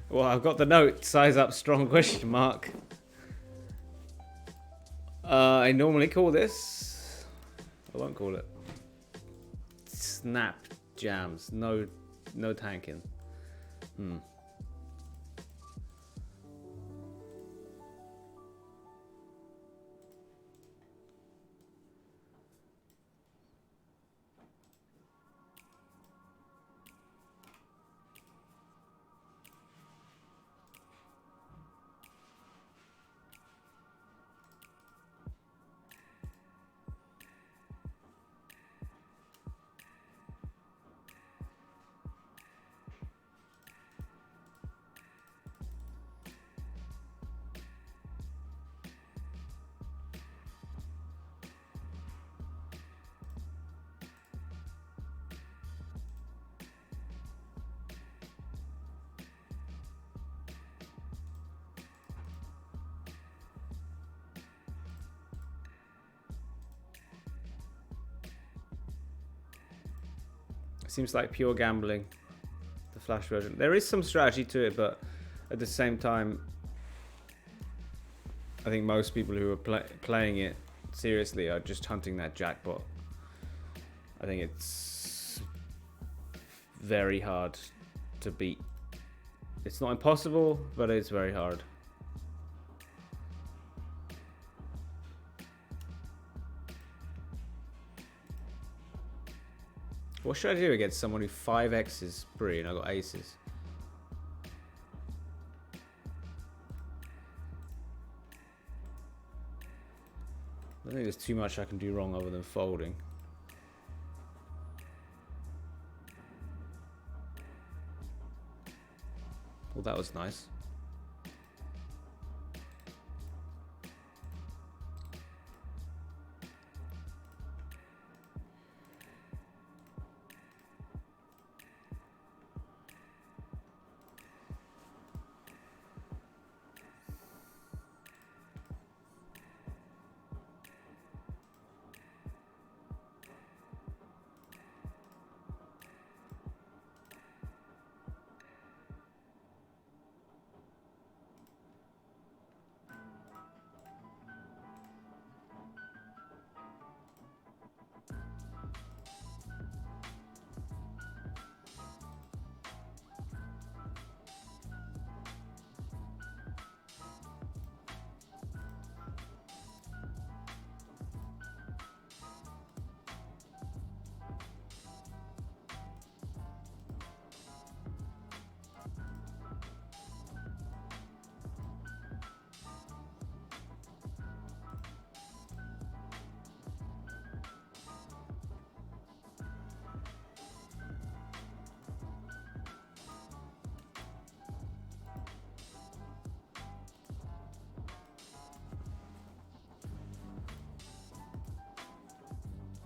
Well, I've got the note. Size up strong question mark. I normally call this. I won't call it. Snap jams. No tanking. Seems like pure gambling, the flash version. There is some strategy to it, but at the same time, I think most people who are playing it seriously are just hunting that jackpot. I think it's very hard to beat. It's not impossible, but it's very hard. What should I do against someone who 5x's pre and I got aces? I don't think there's too much I can do wrong other than folding. Well, that was nice.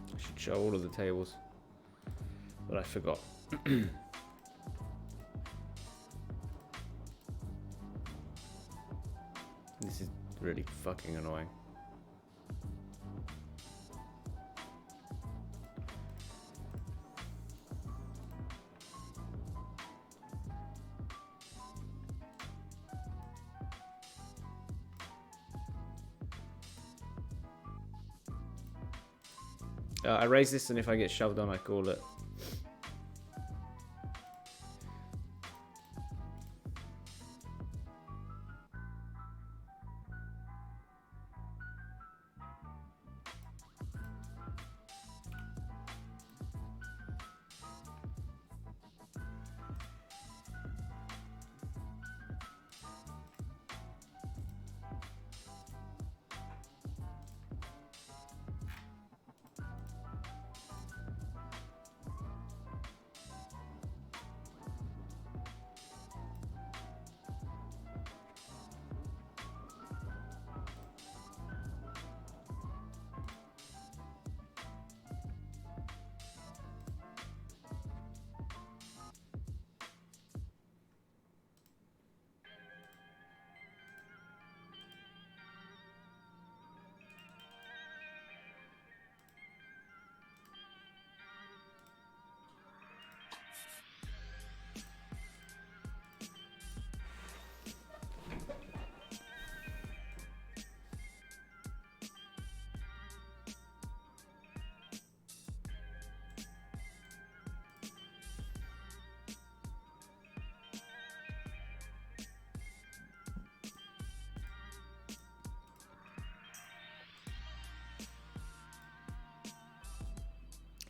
I should show all of the tables, but I forgot. This is really fucking annoying. I raise this, and if I get shoved on, I call it.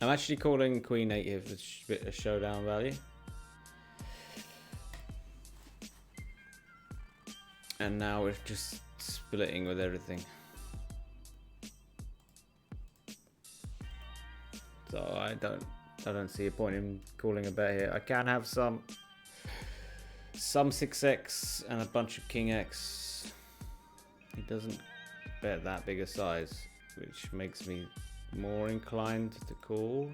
I'm actually calling Queen 8 here for a bit of showdown value. And now we're just splitting with everything. So I don't see a point in calling a bet here. I can have some 6x and a bunch of King X. He doesn't bet that big a size, which makes me more inclined to call.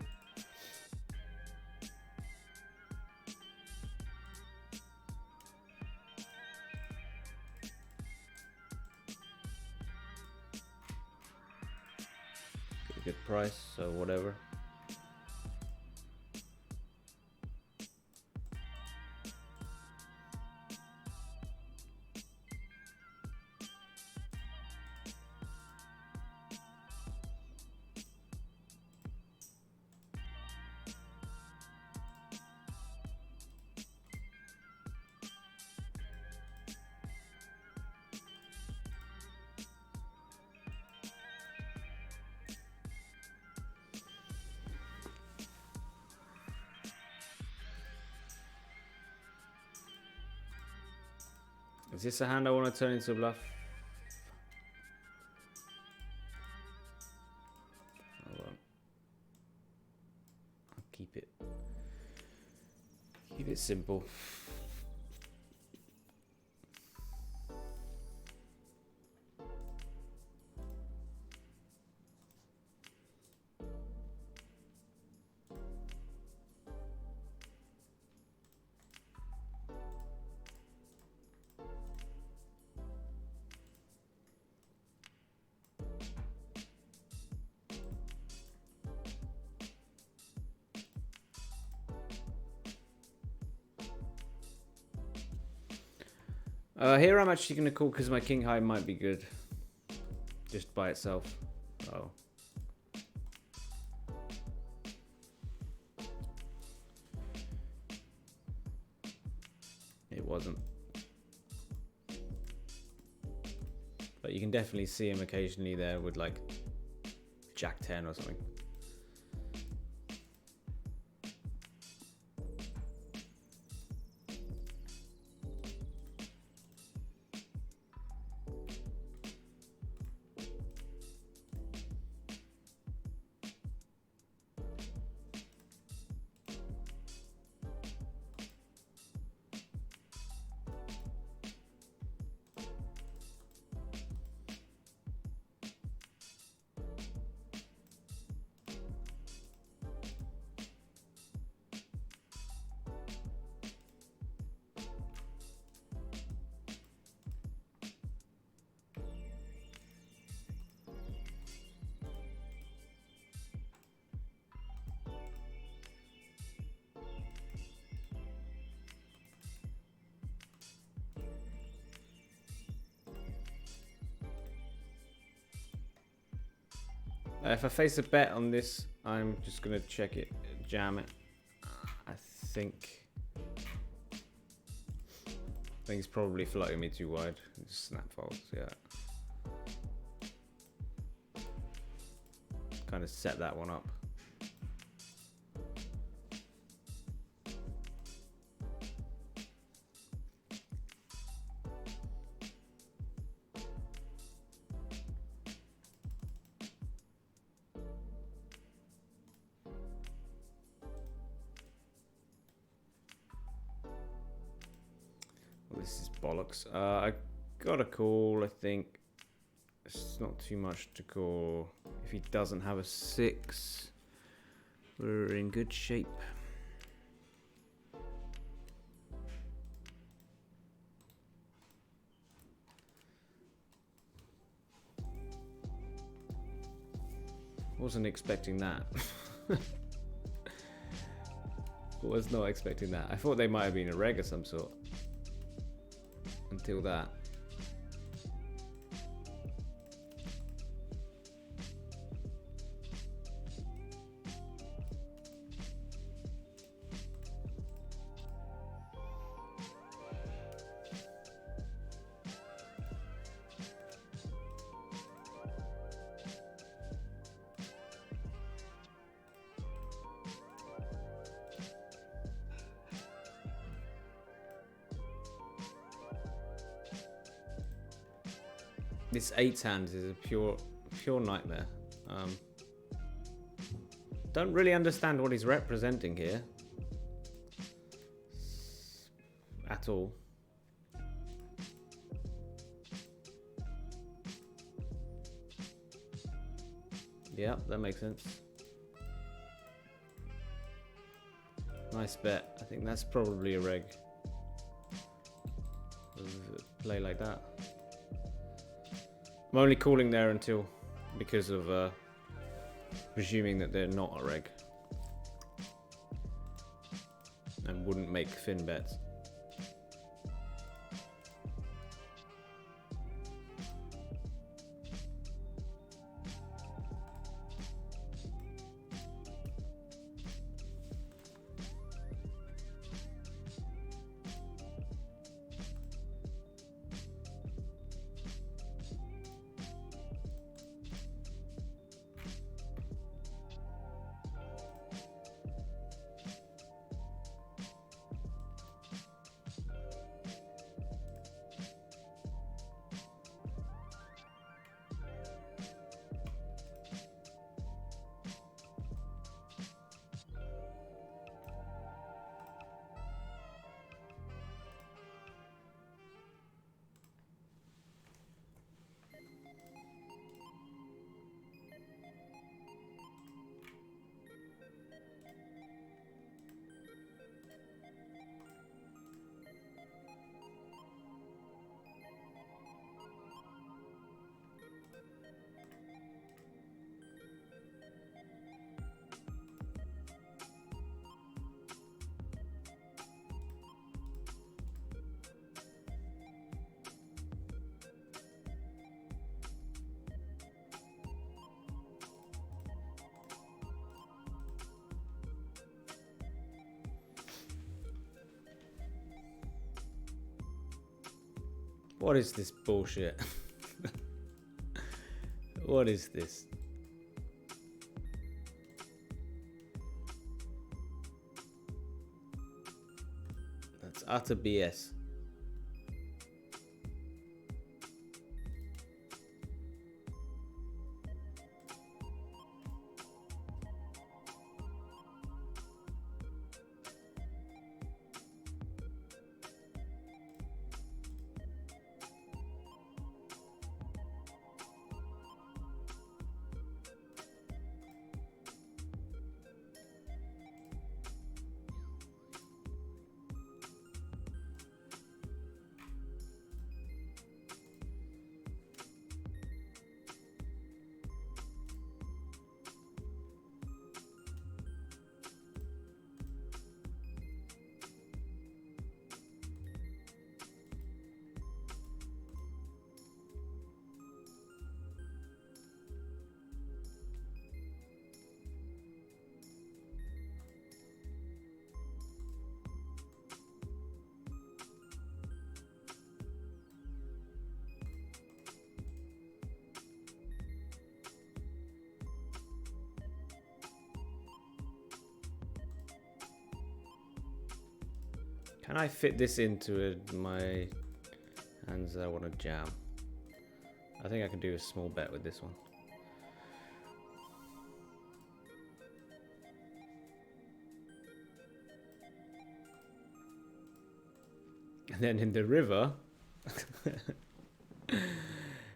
Get a good price, so whatever. Is this a hand I want to turn into a bluff? Hold on. I'll keep it simple. Here I'm actually going to call because my king high might be good. Just by itself. Oh. It wasn't. But you can definitely see him occasionally there with like Jack 10 or something. If I face a bet on this, I'm just going to check it, jam it. I think he's probably floating me too wide. Just snap folds, yeah. Kind of set that one up. This is bollocks. I got a call, I think. It's not too much to call. If he doesn't have a 6, we're in good shape. Wasn't expecting that. Was not expecting that. I thought they might have been a reg of some sort. Until that. This 8 hand is a pure nightmare. Don't really understand what he's representing here at all. Yeah, that makes sense. Nice bet. I think that's probably a reg. Play like that. I'm only calling there until because of presuming that they're not a reg and wouldn't make thin bets. What is this bullshit? What is this? That's utter BS. Can I fit this into my hands that I want to jam? I think I can do a small bet with this one. And then in the river,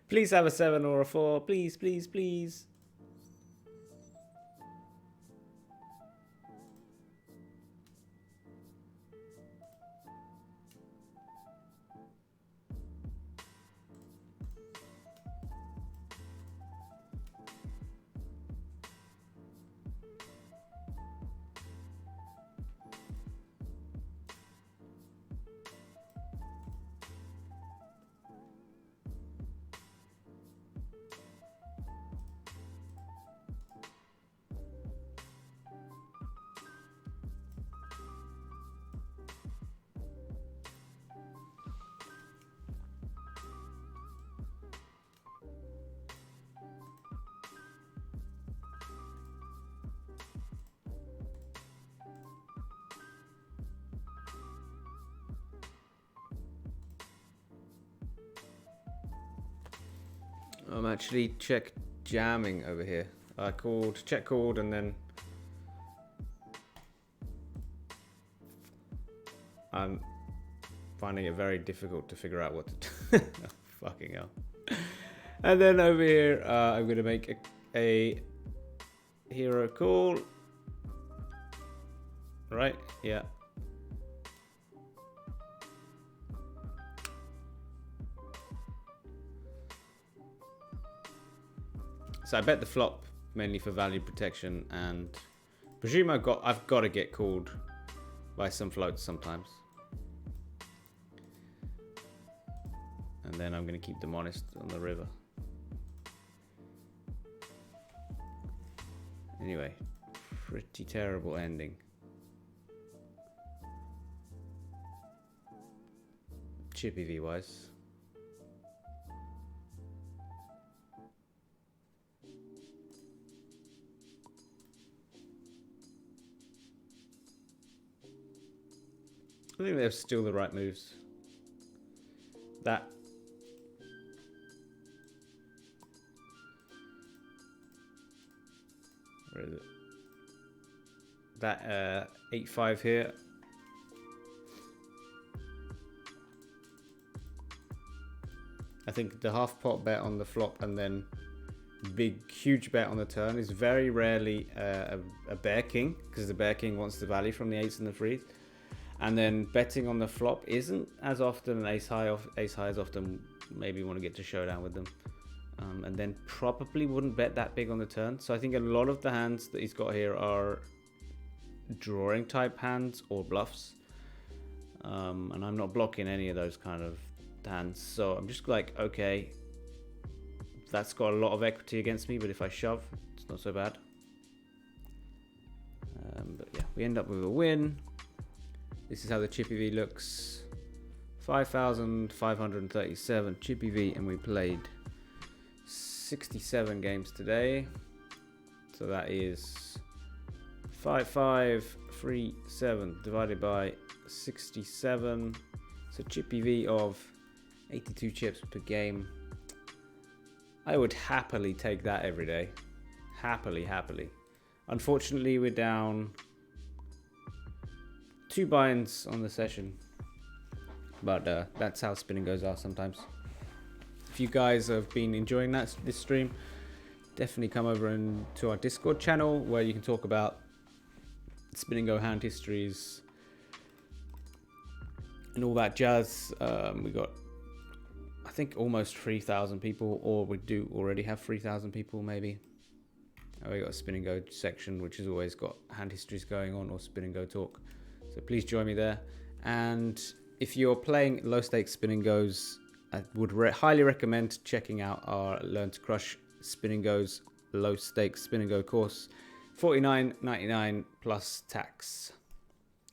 please have a 7 or a 4. Please, please, please. I'm actually check jamming over here. I check called, and then I'm finding it very difficult to figure out what to do. Oh, fucking hell. And then over here, I'm going to make a hero call. Right? Yeah. So I bet the flop mainly for value protection, and presume I've got to get called by some floats sometimes. And then I'm going to keep them honest on the river. Anyway, pretty terrible ending. Chippy V wise. I think they're still the right moves. That. Where is it? That 8-5 here. I think the half pot bet on the flop and then big huge bet on the turn is very rarely a bear king, because the bear king wants the value from the 8s and the 3s. And then betting on the flop isn't as often an ace high. Ace high is often maybe want to get to showdown with them. And then probably wouldn't bet that big on the turn. So I think a lot of the hands that he's got here are drawing type hands or bluffs. And I'm not blocking any of those kind of hands. So I'm just like, okay, that's got a lot of equity against me, but if I shove, it's not so bad. But yeah, we end up with a win. This is how the Chippy V looks 5,537 chippy V, and we played 67 games today. So that is 5,537 divided by 67. So chippy V of 82 chips per game. I would happily take that every day. Happily. Unfortunately, we're down 2 binds on the session. But that's how spin and goes are sometimes. If you guys have been enjoying this stream, definitely come over to our Discord channel where you can talk about spin and go hand histories and all that jazz. We got, I think, almost 3,000 people, or we do already have 3,000 people maybe. We got a spin and go section which has always got hand histories going on, or spin and go talk. So please join me there. And if you're playing low stakes spin and goes, I would highly recommend checking out our Learn to Crush Spin and Goes low stakes spin and go course. $49.99 plus tax.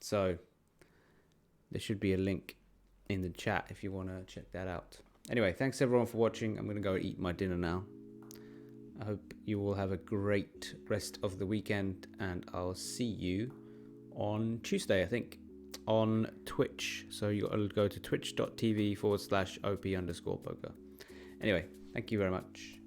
So there should be a link in the chat if you want to check that out. Anyway, thanks everyone for watching. I'm going to go eat my dinner now. I hope you all have a great rest of the weekend, and I'll see you on Tuesday, I think, on Twitch. So you got to go to twitch.tv/OP_poker. Anyway, thank you very much.